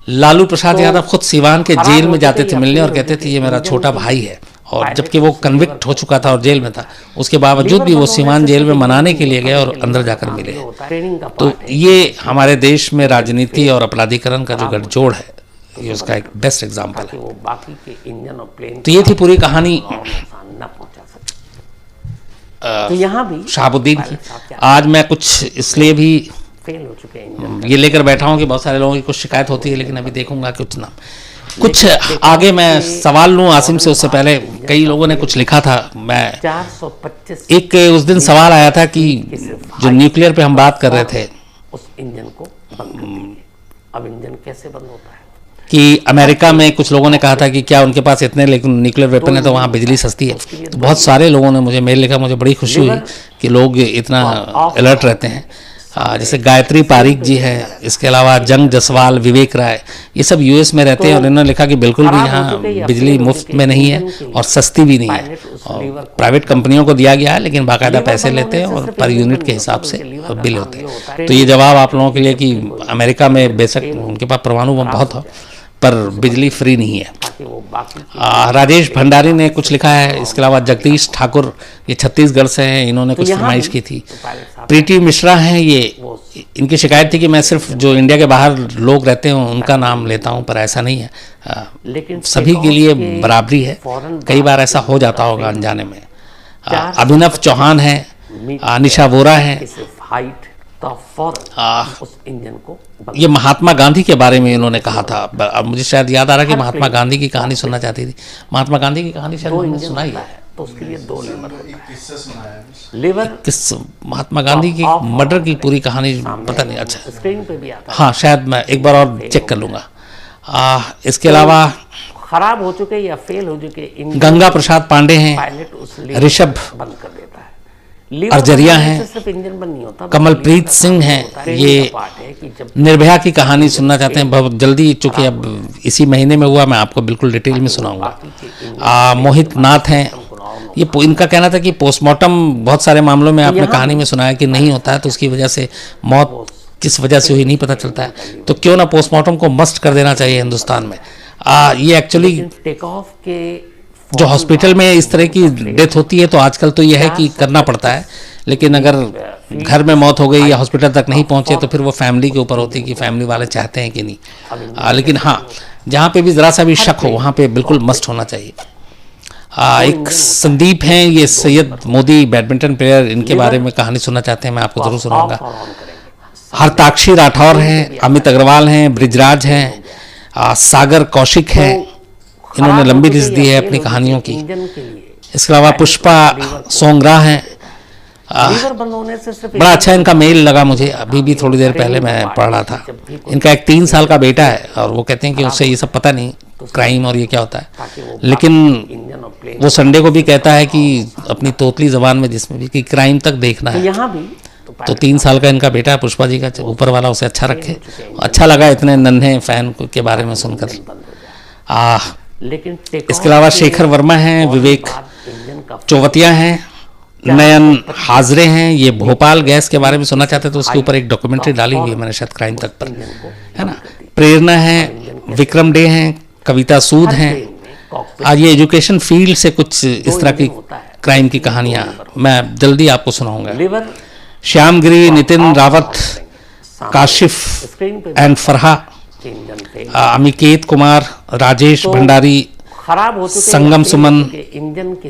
लालू प्रसाद यादव खुद सिवान के जेल में जाते थे मिलने और कहते थे ये मेरा छोटा भाई है, और जबकि वो कन्विक्ट हो चुका था और जेल में था, उसके बावजूद भी वो सिवान जेल में मनाने के लिए गए और अंदर जाकर मिले। तो ये हमारे देश में राजनीति और अपराधीकरण का जो गठजोड़ है ये उसका एक बेस्ट एग्जाम्पल है। तो ये थी पूरी कहानी तो यहाँ भी शहाबुद्दीन की। आज मैं कुछ इसलिए भी फेल हो चुके हैं ये लेकर बैठा हूँ कि बहुत सारे लोगों की कुछ शिकायत होती है, लेकिन अभी देखूंगा कुछ आगे मैं सवाल लूँ आसिम से। उससे पहले कई लोगों ने कुछ लिखा था, मैं 425 एक उस दिन सवाल आया था कि जो न्यूक्लियर पे हम बात कर रहे थे उस इंजन को बंद कर दीजिए। अब इंजन कैसे बंद होता है कि अमेरिका में कुछ लोगों ने कहा था कि क्या उनके पास इतने लेकिन न्यूक्लियर वेपन है तो वहाँ बिजली सस्ती है। तो बहुत सारे लोगों ने मुझे मेल लिखा, मुझे बड़ी खुशी हुई कि लोग इतना अलर्ट रहते हैं। जैसे गायत्री पारीक जी है, इसके अलावा जंग जसवाल, विवेक राय, ये सब यूएस में रहते हैं और इन्होंने लिखा कि बिल्कुल भी यहाँ बिजली मुफ्त में नहीं है और सस्ती भी नहीं है। और प्राइवेट कंपनियों को दिया गया है लेकिन बाकायदा पैसे लेते हैं और पर यूनिट के हिसाब से बिल होते हैं। तो ये जवाब आप लोगों के लिए कि अमेरिका में बेशक उनके पास परमाणु बम बहुत हो पर बिजली फ्री नहीं है। राजेश भंडारी ने कुछ लिखा है। इसके अलावा जगदीश ठाकुर, ये छत्तीसगढ़ से हैं, इन्होंने कुछ फरमाइश की थी। प्रीति मिश्रा हैं, ये इनकी शिकायत थी कि मैं सिर्फ जो इंडिया के बाहर लोग रहते हैं उनका नाम लेता हूं, पर ऐसा नहीं है, लेकिन सभी के लिए बराबरी है। कई बार ऐसा हो जाता होगा अनजाने में। अभिनव चौहान है, निशा वोरा है। उस इंजन को ये महात्मा गांधी के बारे में इन्होंने कहा था। अब मुझे शायद याद आ रहा है कि महात्मा गांधी की कहानी सुनना चाहती थी। महात्मा गांधी की कहानी शायद हमने सुनाई है, तो उसके लिए 2 लीवर होता है। लीवर किस महात्मा गांधी की मर्डर की पूरी कहानी पता नहीं। अच्छा, स्क्रीन पे भी आता है। हाँ, शायद मैं एक बार और चेक कर लूंगा। इसके अलावा खराब हो चुके या फेल हो चुके गंगा प्रसाद पांडे हैं, ऋषभ बंद कर देता है। अर्जरिया हैं, सिर्फ इंजन बंद नहीं होता, कमलप्रीत सिंह हैं, ये निर्भया की कहानी सुनना चाहते हैं बहुत जल्दी, चूंकि अब इसी महीने में हुआ, मैं आपको बिल्कुल डिटेल में सुनाऊंगा। मोहित नाथ हैं, ये इनका कहना था कि पोस्टमार्टम बहुत सारे मामलों में आपने कहानी में सुनाया कि नहीं होता है, तो उसकी वजह से मौत किस वजह से हुई नहीं पता चलता है, तो क्यों ना पोस्टमार्टम को मस्ट कर देना चाहिए हिंदुस्तान में। ये एक्चुअली टेक ऑफ के जो हॉस्पिटल में इस तरह की डेथ होती है तो आजकल तो यह है कि करना पड़ता है, लेकिन अगर घर में मौत हो गई या हॉस्पिटल तक नहीं पहुंचे तो फिर वो फैमिली के ऊपर होती है कि फैमिली वाले चाहते हैं कि नहीं। लेकिन हाँ, जहाँ पे भी ज़रा सा भी शक हो वहाँ पे बिल्कुल मस्ट होना चाहिए। एक संदीप हैं, ये सैयद मोदी बैडमिंटन प्लेयर, इनके बारे में कहानी सुनना चाहते हैं, मैं आपको जरूर सुनाऊंगा। हरताक्षी राठौर हैं, अमित अग्रवाल हैं, ब्रिजराज हैं, सागर कौशिक हैं, इन्होंने लंबी लिस्ट दी है अपनी कहानियों की। इसके अलावा पुष्पा सोंगरा हैं। बड़ा अच्छा इनका मेल लगा मुझे, अभी भी थोड़ी देर पहले मैं पढ़ रहा था। इनका एक 3 साल का बेटा है और वो कहते हैं कि उससे ये सब पता नहीं क्राइम और ये क्या होता है, लेकिन वो संडे को भी कहता है कि अपनी तोतली जबान में जिसमें भी कि क्राइम तक देखना है। तो 3 साल का इनका बेटा है, पुष्पा जी का, ऊपर वाला उसे अच्छा रखे। अच्छा लगा इतने नन्हे फैन के बारे में सुनकर। लेकिन इसके अलावा शेखर वर्मा हैं, विवेक चौवतिया हैं, नयन हाजरे हैं, ये भोपाल गैस के बारे में सुनना चाहते तो उसके ऊपर एक डॉक्यूमेंट्री डाली हुई है मैंने शायद क्राइम तक पर, है ना। प्रेरणा है, विक्रम डे हैं, कविता सूद हैं। आज ये एजुकेशन फील्ड से कुछ इस तरह की क्राइम की कहानियां मैं जल्दी आपको सुनाऊंगा। श्यामगिरी, नितिन रावत, काशिफ एंड फरहा, अमिकेत कुमार, राजेश भंडारी, संगम सुमन,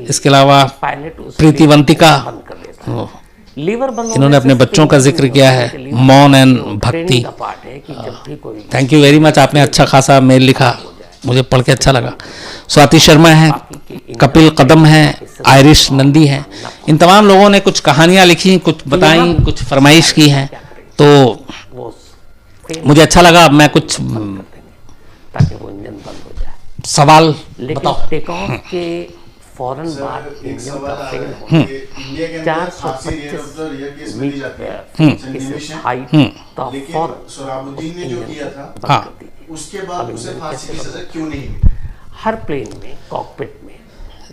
इसके अलावा प्रीतिवंतिका, इन्होंने अपने बच्चों का जिक्र किया है, मौन एंड भक्ति। थैंक यू वेरी मच, आपने अच्छा खासा मेल लिखा, मुझे पढ़ के अच्छा लगा। स्वाति शर्मा है, कपिल कदम है, आयरिश नंदी हैं। इन तमाम लोगों ने कुछ कहानियां लिखी, कुछ बताई, कुछ फरमाइश की हैं, तो मुझे अच्छा लगा। अब मैं कुछ ताकि वो इंजन बंद हो जाए। सवाल लेकिन टेक ऑफ के फौरन बाद इंजन का फेल होना 425 मीटर हाइट तो फौरन इंजन को बंद कर दीजिए। उसके बाद उसे फांसी की सजा क्यों नहीं? हर प्लेन में कॉकपिट में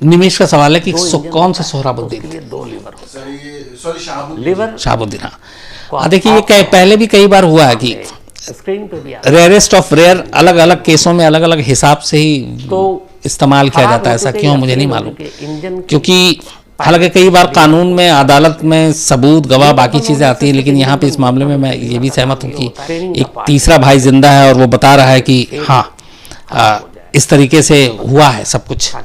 निमेश का सवाल है कि कौन सा सोहराबुद्दीन? 2 liver liver Shahabuddin. हाँ, देखिए ये पहले भी कई बार हुआ है कि स्क्रीन पे भी रेयरेस्ट ऑफ रेयर अलग अलग केसों में अलग अलग हिसाब से ही तो इस्तेमाल किया जाता है। ऐसा क्यों मुझे नहीं मालूम, क्योंकि हालांकि कई बार कानून में, अदालत में सबूत, गवाह, बाकी चीज़ें आती हैं, लेकिन यहाँ पे इस मामले में मैं ये भी सहमत हूँ कि एक तीसरा भाई जिंदा है और वो बता रहा है कि हाँ इस तरीके से हुआ है सब कुछ,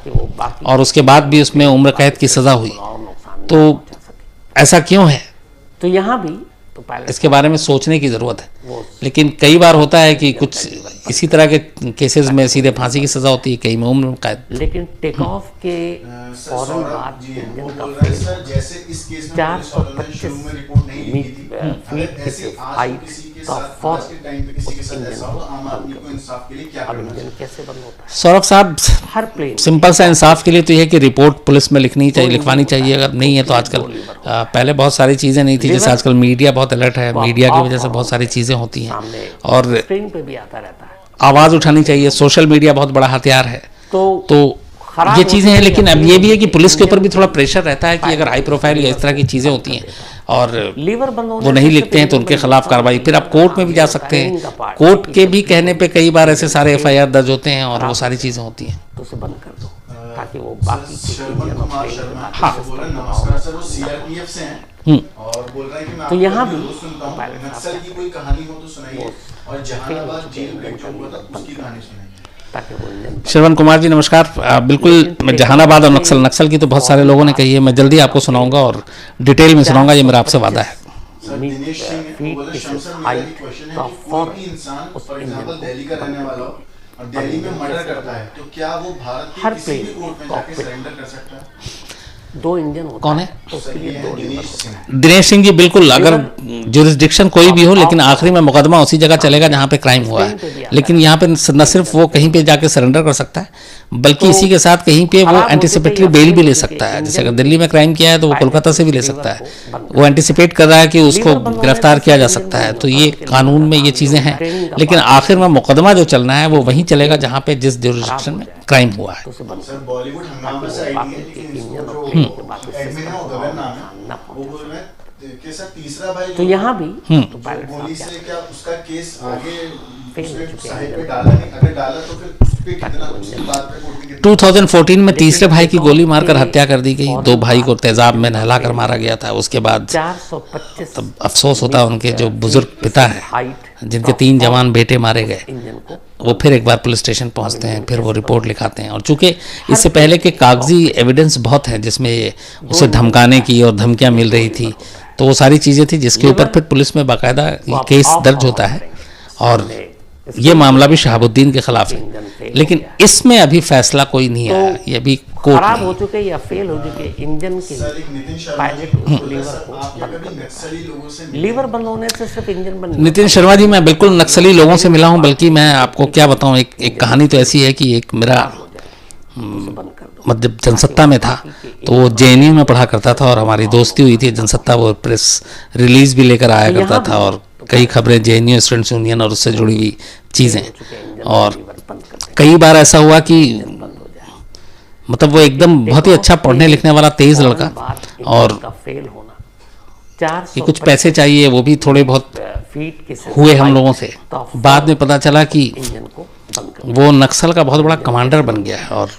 और उसके बाद भी उसमें उम्र कैद की सज़ा हुई। तो ऐसा क्यों है, तो यहाँ भी इसके बारे में सोचने की ज़रूरत है। लेकिन कई बार होता है कि कुछ इसी तरह के केसेस में सीधे फांसी की सज़ा होती है, कई में उम्र कैद। लेकिन टेक ऑफ के फौरन बाद इंजन का फेल 425 फीट की सिर्फ हाइट का फौरन अब इंजन कैसे बंद होता है? सौरभ साहब, हर प्लेन सिंपल सा इंसाफ के लिए तो यह है कि रिपोर्ट पुलिस में लिखनी चाहिए, लिखवानी चाहिए। अगर नहीं है तो आजकल पहले बहुत सारी चीज़ें नहीं थी, जैसे आजकल मीडिया बहुत अलर्ट है, मीडिया की वजह से बहुत सारी चीज़ें होती हैं और स्क्रीन पे भी आता रहता है। आवाज़ उठानी चाहिए। सोशल मीडिया बहुत बड़ा हथियार है। तो ये चीज़ें हैं, लेकिन अब ये भी है कि पुलिस के ऊपर भी थोड़ा प्रेशर रहता है कि अगर हाई प्रोफाइल या इस तरह की चीज़ें होती हैं और लीवर बंद वो नहीं लिखते हैं तो उनके खिलाफ कार्रवाई, फिर आप कोर्ट में भी जा सकते हैं। कोर्ट के भी कहने पे कई बार ऐसे सारे FIR दर्ज होते हैं और वो सारी चीज़ें होती हैं। तो उसे बंद कर दो ताकि वो बाकी तो यहाँ भी श्रवण कुमार जी नमस्कार। बिल्कुल, मैं जहानाबाद और नक्सल की तो बहुत सारे लोगों ने कही है, मैं जल्दी आपको सुनाऊंगा और डिटेल में सुनाऊंगा, ये मेरा आपसे वादा है। दिल्ली में मर्डर करता है तो क्या वो भारत के किसी भी कोर्ट में जाके सरेंडर कर सकता है? 2 इंजन होता कौन है? तो उसके लिए 2 दिनेश सिंह जी, बिल्कुल, अगर जुरिस्डिक्शन कोई भी हो, लेकिन आखिरी में मुकदमा उसी जगह चलेगा जहाँ पे क्राइम हुआ है। लेकिन यहाँ पे न सिर्फ वो कहीं पे जाके सरेंडर कर सकता है, बल्कि इसी के साथ कहीं पे वो एंटिसिपेटरी बेल भी ले सकता है। जैसे अगर दिल्ली में क्राइम किया है तो वो कोलकाता से भी ले सकता है। वो एंटिसिपेट कर रहा है कि उसको गिरफ्तार किया जा सकता है। तो ये कानून में ये चीज़ें हैं, लेकिन आखिर में मुकदमा जो चलना है वो वहीं चलेगा जहाँ पे जिस जुरिस्डिक्शन में क्राइम हुआ है। बॉलीवुड हंगामा से आईडी है, लेकिन इसको जो एडमिन है वो गगन नाम है, वो बोल रहे हैं कि सर तीसरा भाई तो यहाँ भी तो गोली से क्या उसका केस आगे साहिब पे डाला नहीं, अगर डाला तो फिर उस पे कितना उसके बाद पे कोर्ट में 2014 में तीसरे भाई की गोली मारकर हत्या कर दी गई। 2 भाई को तेजाब में नहलाकर मारा गया था। उसके बाद 425 तब अफसोस होता है उनके जो बुजुर्ग पिता हैं, जिनके 3 जवान बेटे मारे गए। वो फिर एक बार पुलिस स्टेशन पहुंचते हैं, फिर वो रिपोर्ट लिखाते हैं। और चूंकि इससे पहले के कागजी एविडेंस बहुत हैं जिसमें उसे धमकाने की और धमकियां मिल रही थी, तो वो सारी चीज़ें थी जिसके ऊपर फिर पुलिस में बाकायदा केस दर्ज होता है और ये मामला भी शहाबुद्दीन के खिलाफ है। लेकिन इसमें अभी फैसला कोई नहीं आया, ये अभी कोर्ट खराब हो चुके या फेल हो चुके इंजन के पायलट लीवर बंद होने से सिर्फ इंजन बंद। नितिन शर्मा जी, मैं बिल्कुल नक्सली लोगों से मिला हूं, बल्कि मैं आपको क्या बताऊं, एक कहानी तो ऐसी है कि एक मेरा मतलब जनसत्ता में था, तो वो JNU में पढ़ा करता था और हमारी दोस्ती हुई थी। जनसत्ता वो प्रेस रिलीज भी लेकर आया करता था और कई खबरें JNU स्टूडेंट्स यूनियन और उससे जुड़ी हुई चीज़ें। और कई बार ऐसा हुआ कि मतलब वो एकदम बहुत ही अच्छा पढ़ने लिखने वाला तेज लड़का, और कि कुछ पैसे चाहिए, वो भी थोड़े बहुत हुए हम लोगों से। बाद में पता चला कि वो नक्सल का बहुत बड़ा कमांडर बन गया है और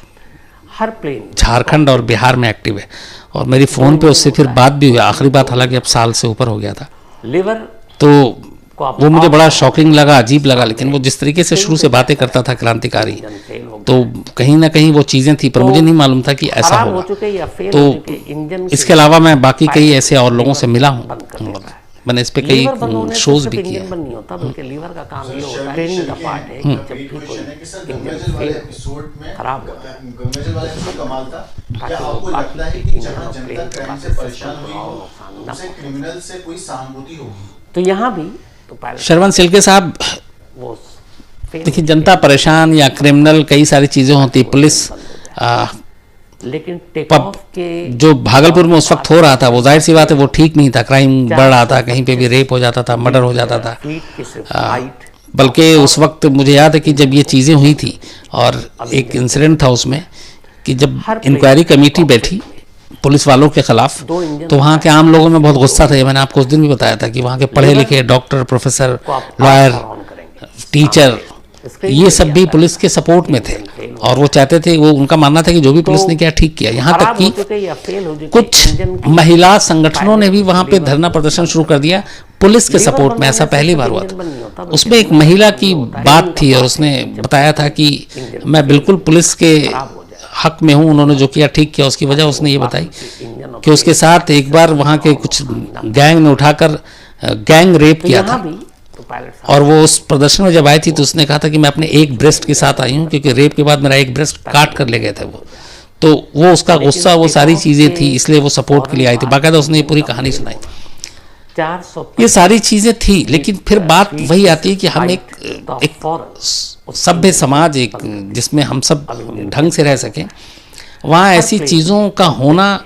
हर प्लेन झारखंड और बिहार में एक्टिव है। और मेरी फ़ोन पे उससे फिर बात भी हुई, आखिरी बात हालांकि अब साल से ऊपर हो गया था। लीवर तो वो मुझे बड़ा शॉकिंग लगा, अजीब लगा। लेकिन वो जिस तरीके से शुरू से बातें करता था क्रांतिकारी, तो कहीं ना कहीं वो चीज़ें थी, पर मुझे नहीं मालूम था कि ऐसा होगा। तो इसके अलावा मैं बाकी कई ऐसे और लोगों से मिला हूँ, मैंने इस पे कई शोज भी किए। नहीं होता, बल्कि लीवर का काम ये होता है, ट्रेनिंग का पार्ट है कि जब भी कोई इंजन फेल खराब होता है कमाल था, क्या आपको लगता है कि जहां जनता क्राइम से परेशान हुई हो उसे क्रिमिनल से कोई सहानुभूति होगी? तो यहाँ भी श्रवण सिल्के साहब, देखिए, जनता परेशान या क्रिमिनल कई सारी चीज़ें होती। पुलिस लेकिन टेक ऑफ के जो भागलपुर में उस वक्त हो रहा था, वो जाहिर सी बात है वो ठीक नहीं था। क्राइम बढ़ रहा था, कहीं पे भी रेप हो जाता था, मर्डर हो जाता था। बल्कि उस वक्त मुझे याद है कि जब ये चीज़ें हुई थी और एक इंसिडेंट था उसमें कि जब इंक्वायरी कमेटी बैठी पुलिस वालों के खिलाफ, तो वहाँ के आम लोगों में बहुत गुस्सा था। ये मैंने आपको उस दिन भी बताया था कि वहाँ के पढ़े लिखे डॉक्टर, प्रोफेसर, लॉयर, टीचर, ये सब भी पुलिस के सपोर्ट में थे और वो चाहते थे, वो उनका मानना था कि जो भी पुलिस ने किया ठीक किया। यहाँ तक कि कुछ महिला संगठनों ने भी वहाँ पे धरना प्रदर्शन शुरू कर दिया पुलिस के सपोर्ट में। ऐसा पहली बार हुआ था। उसमें एक महिला की बात थी और उसने बताया था कि मैं बिल्कुल पुलिस के हक में हूँ, उन्होंने जो किया ठीक किया। उसकी वजह उसने ये बताई कि उसके साथ एक बार वहाँ के कुछ गैंग ने उठाकर गैंग रेप किया था तो पायलट और वो उस प्रदर्शन में जब आई थी तो उसने कहा था कि मैं अपने एक ब्रेस्ट के साथ आई हूँ, क्योंकि रेप के बाद मेरा एक ब्रेस्ट काट कर ले गए थे वो। तो वो उसका गुस्सा, वो सारी चीज़ें थी, इसलिए वो सपोर्ट के लिए आई थी। बाकायदा उसने ये पूरी कहानी सुनाई। 400 ये सारी चीज़ें थी, लेकिन फिर बात वही आती है कि हम एक सभ्य समाज, एक जिसमें हम सब ढंग से रह सकें, वहाँ ऐसी चीज़ों का होना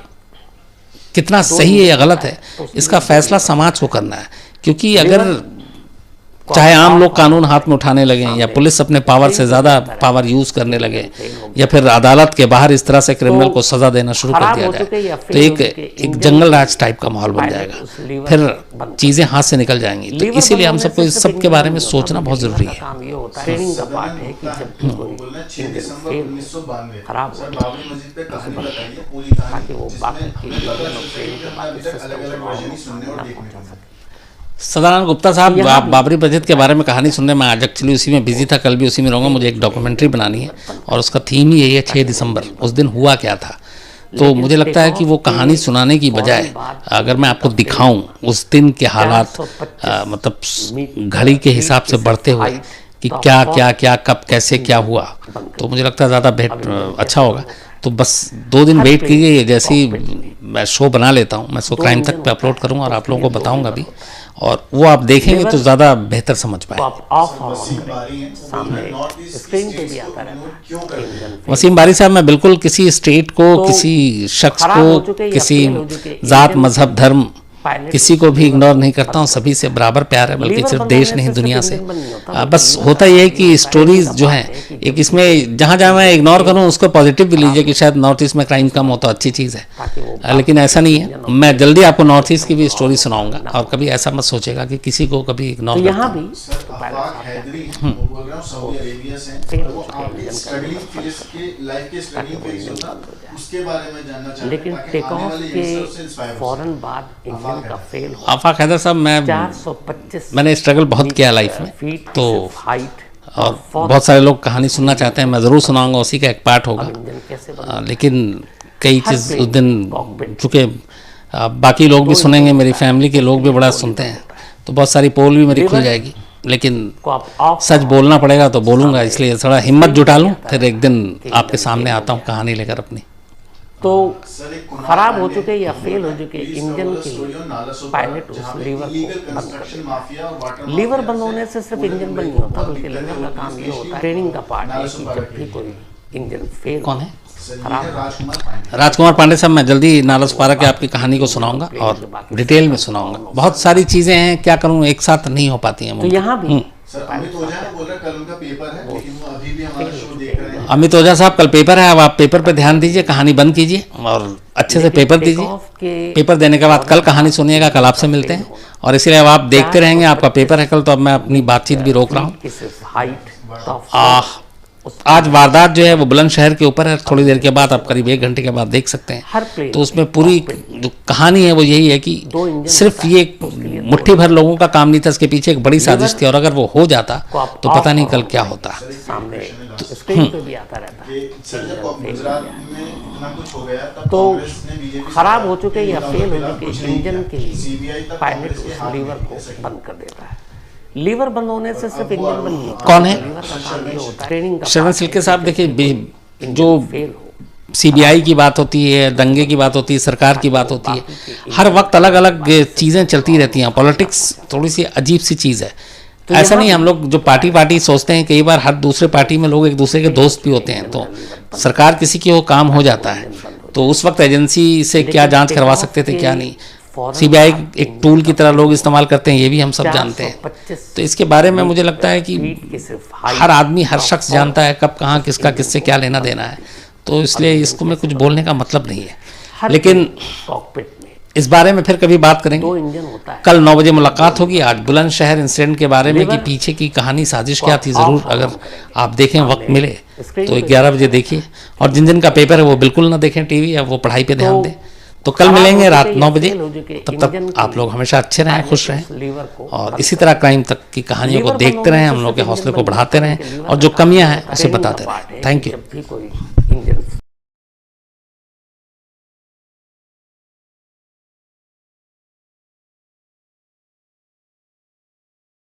कितना सही है या गलत है, इसका फैसला समाज को करना है। क्योंकि अगर चाहे आम लोग कानून हाथ में उठाने लगे या पुलिस अपने पावर से ज़्यादा पावर यूज़ करने लगे या फिर अदालत के बाहर इस तरह से क्रिमिनल को सज़ा देना शुरू कर दिया जाए, तो एक जंगल राज टाइप का माहौल बन जाएगा, फिर चीज़ें हाथ से निकल जाएंगी। तो इसीलिए हम सबको इस सब के बारे में सोचना बहुत ज़रूरी है। ट्रेनिंग का पार्ट है कि जब भी कोई खराब ताकि वो सदानंद गुप्ता साहब, आप बाबरी मस्जिद के बारे में कहानी सुनने में आज एक्चुअली उसी में बिजी था, कल भी उसी में रहूँगा। मुझे एक डॉक्यूमेंट्री बनानी है और उसका थीम ही यही है 6 दिसंबर, उस दिन हुआ क्या था। तो मुझे लगता है कि वो कहानी सुनाने की बजाय अगर मैं आपको दिखाऊं उस दिन के हालात, मतलब घड़ी के हिसाब से बढ़ते हुए कि क्या क्या क्या कब कैसे क्या हुआ, तो मुझे लगता है ज़्यादा अच्छा होगा। तो बस 2 दिन वेट कीजिए, जैसे ही मैं शो बना लेता हूँ मैं इसको क्राइम तक पे अपलोड करूँगा और आप लोगों को बताऊँगा भी, और वो आप देखेंगे तो ज़्यादा बेहतर समझ पाए। वसीम बारी साहब, मैं बिल्कुल किसी स्टेट को, किसी शख्स को, किसी ज़ात, मजहब, धर्म, किसी को भी इग्नोर नहीं करता हूँ, सभी से बराबर प्यार है, बल्कि सिर्फ देश नहीं दुनिया से। बस होता यह है कि स्टोरीज जो हैं, एक इसमें जहाँ जहाँ मैं इग्नोर करूँ उसको पॉजिटिव भी लीजिए कि शायद नॉर्थ ईस्ट में क्राइम कम हो तो अच्छी चीज़ है, लेकिन ऐसा नहीं है। मैं जल्दी आपको नॉर्थ ईस्ट की भी स्टोरी सुनाऊंगा, और कभी ऐसा मत सोचेगा कि किसी को कभी इग्नोर यहाँ भी लेकिन टेक ऑफ के फौरन बाद इंजन का फेल हो। आफाक हैदर साहब, 425 मैंने स्ट्रगल बहुत किया लाइफ में, तो और बहुत सारे लोग कहानी सुनना चाहते हैं, मैं ज़रूर सुनाऊंगा, उसी का एक पार्ट होगा। लेकिन कई चीज़ उस दिन, चूँकि बाकी लोग भी सुनेंगे, मेरी फैमिली के लोग भी बड़ा सुनते हैं, तो बहुत सारी पोल भी मेरी खुल जाएगी, लेकिन सच बोलना पड़ेगा तो बोलूँगा, इसलिए थोड़ा हिम्मत जुटा लूँ, फिर एक दिन आपके सामने आता हूँ कहानी लेकर अपनी। तो खराब हो चुके या फेल हो चुके इंजन के पायलट उस लीवर को बंद कर, लीवर बंद होने से सिर्फ इंजन बंद नहीं होता, बल्कि लीवर का काम ये होता है, ट्रेनिंग का पार्ट है कि जब भी कोई इंजन फेल। कौन है? राजकुमार पांडे साहब, मैं जल्दी नालसपारा की आपकी कहानी को सुनाऊंगा और डिटेल में सुनाऊंगा। बहुत सारी चीज़ें हैं, क्या करूं, एक साथ नहीं हो पाती हैं। तो यहाँ भी अमित ओझा साहब, कल पेपर है, अब आप पेपर पे ध्यान दीजिए, कहानी बंद कीजिए और अच्छे से पेपर दीजिए। पेपर देने के बाद कल कहानी सुनिएगा, कल आपसे मिलते हैं, और इसलिए अब आप देखते रहेंगे, आपका पेपर है कल, तो अब मैं अपनी बातचीत भी रोक रहा हूँ। आज वारदात जो है वो बुलंदशहर के ऊपर है, थोड़ी देर के बाद आप करीब 1 घंटे के बाद देख सकते हैं। तो उसमें पूरी जो कहानी है वो यही है कि सिर्फ ये मुट्ठी भर लोगों का काम नहीं था, इसके पीछे एक बड़ी साजिश थी, और अगर वो हो जाता तो पता नहीं कल क्या होता। तो खराब हो चुके या फेल हो चुके इंजन के लिए पायलट उस लीवर को बंद कर देता है। लीवर बंद होने से सिर्फ इंजन बंद नहीं होता। कौन है? ट्रेनिंग शरण सिल्के साहब, देखिए जो सीबीआई की बात होती है, दंगे की बात होती है, सरकार की बात होती है, हर वक्त अलग अलग चीज़ें चलती रहती हैं। पॉलिटिक्स थोड़ी सी अजीब सी चीज़ है। तो ऐसा नहीं, हम लोग जो पार्टी सोचते हैं, कई बार हर दूसरे पार्टी में लोग एक दूसरे के दोस्त भी होते हैं, तो सरकार किसी की वो काम हो जाता है, तो उस वक्त एजेंसी से क्या जांच करवा सकते थे क्या नहीं। सीबीआई एक टूल की तरह लोग इस्तेमाल करते हैं, ये भी हम सब जानते हैं। तो इसके बारे में मुझे लगता है कि हर आदमी, हर शख्स जानता है कब कहाँ किसका किससे क्या लेना देना है, तो इसलिए इसको में कुछ बोलने का मतलब नहीं है। लेकिन इस बारे में फिर कभी बात करेंगे। कल 9 बजे मुलाकात होगी। आज बुलंदशहर इंसिडेंट के बारे में कि पीछे की कहानी, साजिश क्या थी, ज़रूर अगर आप देखें, वक्त मिले तो 11 बजे देखिए, और जिन जिन का पेपर है वो बिल्कुल ना देखें टीवी, या वो पढ़ाई पे ध्यान दें। तो कल मिलेंगे रात 9 बजे, तब तक आप लोग हमेशा अच्छे रहें, खुश रहें, और इसी तरह क्राइम तक की कहानियों को देखते रहें, हम लोग के हौसले को बढ़ाते रहें, और जो कमियां हैं उसे बताते रहें। Thank you.